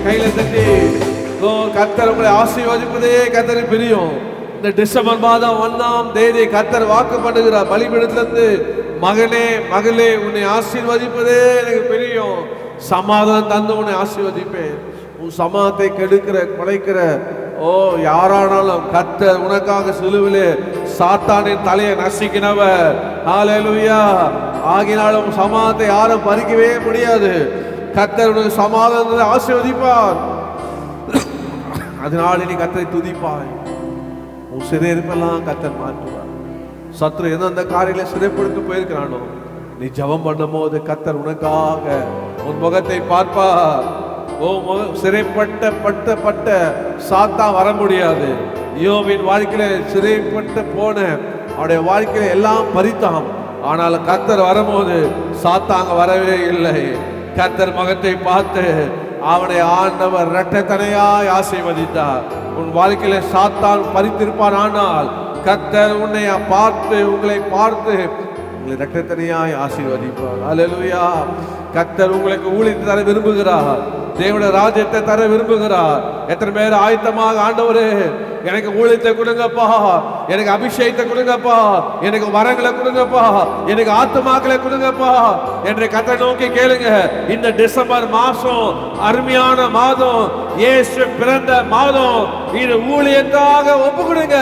Speaker 1: கையில தட்டி ஓ கர்த்தர் உங்களை ஆசீர்வதிப்பதே கர்த்தருக்கு பிரியம். இந்த டிசம்பர் மாதம் 1ஆம் தேதி கர்த்தர் வாக்கு பண்ணுகிறார் பலிபீடத்திலிருந்து, மகனே மகளே உன்னை ஆசீர்வதிப்பதே எனக்கு பிரியம், சமாதானம் தந்து உன்னை ஆசீர்வதிப்பேன். உன் சமாதத்தை கெடுக்கிற குலைக்கிற ஓ யாரானாலும் கர்த்தர் உனக்காக சிலுவிலே சாத்தானின் தலையை நசுக்கினவர். ஹல்லேலூயா. ஆகினாலும் சமாதானத்தை யாரும் பறிக்கவே முடியாது. கர்த்தர் உனக்கு சமாதானத்தை ஆசீர்வதிப்பார். அதனால நீ கர்த்தரை துதிப்பாய். உன் சிறையிருப்பெல்லாம் கர்த்தர் மாற்றுவார். சத்ரு எந்தெந்த காரியங்களை சிறைப்படுத்தி போயிருக்கிறானோ நீ ஜெபம் பண்ணும் போது கர்த்தர் உனக்காக உன் முகத்தை பார்ப்பார். சிறைப்பட்ட சாத்தான் வர முடியாது. யோபின் வாழ்க்கையில சிறைப்பட்டு போன அவருடைய வாழ்க்கையில எல்லாம் பறித்தான். ஆனால் கர்த்தர் வரும்போது சாத்தாங்க வரவே இல்லை. கர்த்தர் முகத்தை பார்த்து அவனை ஆண்டவர் இரட்டைத்தனையாய் ஆசீர்வதித்தார். உன் வாழ்க்கையில சாத்தான் பறித்திருப்பான், ஆனால் கர்த்தர் உன்னை பார்த்து உங்களை பார்த்து உங்களை இரட்டைத்தனையாய் ஆசீர்வதிப்பார். அல்லேலூயா. கர்த்தர் உங்களுக்கு ஊழியத்தை தர விரும்புகிறார். தேவனுடைய ராஜ்யத்தை தர விரும்புகிறார். எத்தனை பேர் ஆயத்தமாக ஆண்டவரே எனக்கு ஊழியத்தை கொடுங்கப்பா, எனக்கு அபிஷேகத்தை கொடுங்கப்பா, எனக்கு வரங்களை கொடுங்கப்பா, எனக்கு ஆத்துமாக்களை கொடுங்கப்பா என்று கர்த்தரை நோக்கி கேளுங்க. இந்த டிசம்பர் மாசம் அருமையான மாதம், இயேசு பிறந்த மாதம். இது ஊழியத்தாக ஒப்பு கொடுங்க.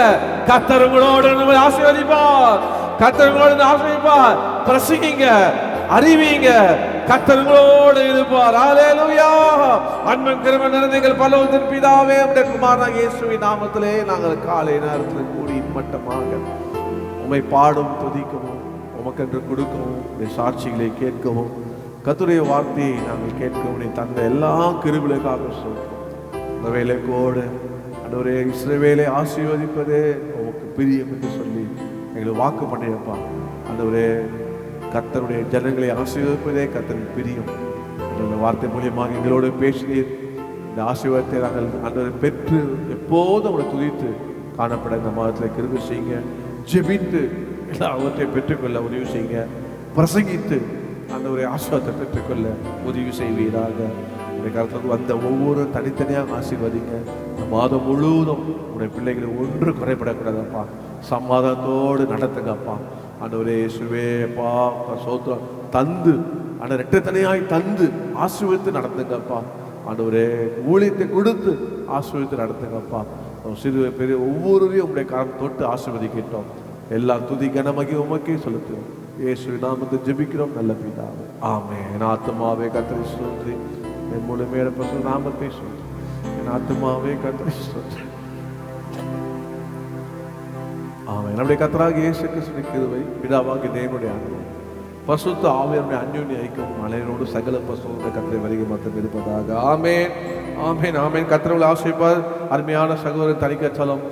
Speaker 1: கர்த்தர் உங்களோடு ஆசீர்வதிப்பார். கர்த்தர் உங்களோடு ஆசீர்வதிப்பார். பிரசங்கிங்க, அறிவிங்க, கர்த்தர் உங்களோடு இருப்பார். ஹல்லேலூயா. அன்பின் கிருபை நிறைந்த எங்கள் பரலோகத்தின் பிதாவே, உம்முடைய குமாரனாகிய இயேசுவின் நாமத்திலே நாங்கள் காலை நேரத்தில் கூடி மட்டமாக உம்மை பாடும் துதிக்கவும், உமக்கென்று கொடுக்கவும், உடைய சாட்சிகளை கேட்கவும், கர்த்தருடைய வார்த்தையை நாங்கள் கேட்கவும் தந்த எல்லா கிருபைகளுக்காக சொல்றோம். இந்த வேலை கூட ஆண்டவரே இஸ்ரவேலை ஆசீர்வதிப்பதே உமக்கு பிரியம் என்று சொல்லி எங்களுக்கு வாக்கு பண்ணியிருப்பா. ஆண்டவரே கர்த்தருடைய ஜனங்களை ஆசீர்வதிப்பதே கர்த்தருக்கு பிரியம். இந்த வார்த்தை மூலியமாக எங்களோடு பேசினீர். இந்த ஆசீர்வாதத்தை நாங்கள் ஆண்டவரை பெற்று எப்போதும் அவரை துதித்து காணப்பட இந்த மாதத்தில் கிருபை செய்யுங்க. ஜெபித்து எல்லாவற்றையும் பெற்றுக்கொள்ள உதவி செய்யுங்க. பிரசங்கித்து ஆண்டவரை ஆசீர்வாதத்தை பெற்றுக்கொள்ள உதவி செய்வீராக. உடைய கருத்துக்கு வந்த ஒவ்வொரு தனித்தனியாக ஆசீர்வதிங்க. இந்த மாதம் முழுவதும் உடைய பிள்ளைகளை ஒன்று குறைபடக்கூடாதப்பா. சமாதானத்தோடு நடத்துங்கப்பா. ஆண்டவரே இயேசுவே அப்பா சோத்திரம் தந்து அந்த இரட்டைத்தனையாய் தந்து ஆசீர்வதித்து நடத்துங்கப்பா. ஆண்டவரே ஊழியத்தை கொடுத்து ஆசீர்வதித்து நடத்துங்கப்பா. சிறு பெரிய ஒவ்வொருவரையும் உங்களுடைய காலம் தொட்டு ஆசீர்வதிக்கிட்டோம். எல்லா துதி கனமகி உமக்கே செலுத்துவோம். இயேசுவின் நாமத்தை ஜெபிக்கிறோம் நல்ல பிதாவே, ஆமென். என் ஆத்துமாவே கர்த்தரை ஸ்தோத்திரி, என் முழுமையான பரிசுத்த நாமத்தை ஸ்தோத்திரி. என் ஆத்துமாவே கர்த்தரை ஸ்தோத்திரி. ஆமென். நம்முடைய கர்த்தராகிய இயேசு கிறிஸ்துவின் கிருபை, பிதாவாகிய தேவனுடைய அன்பு, பரிசுத்த ஆவியானவருடைய அன்யோன்ய ஐக்கியம் அனைவரோடு சகல பரிசுத்த கர்த்தரை வருகை மட்டும் இருப்பதாக. ஆமென், ஆமென், ஆமென். கர்த்தர் உங்களை ஆசீர்வதிப்பார். அருமையான சகோதரர் தனிக்கச்சலம்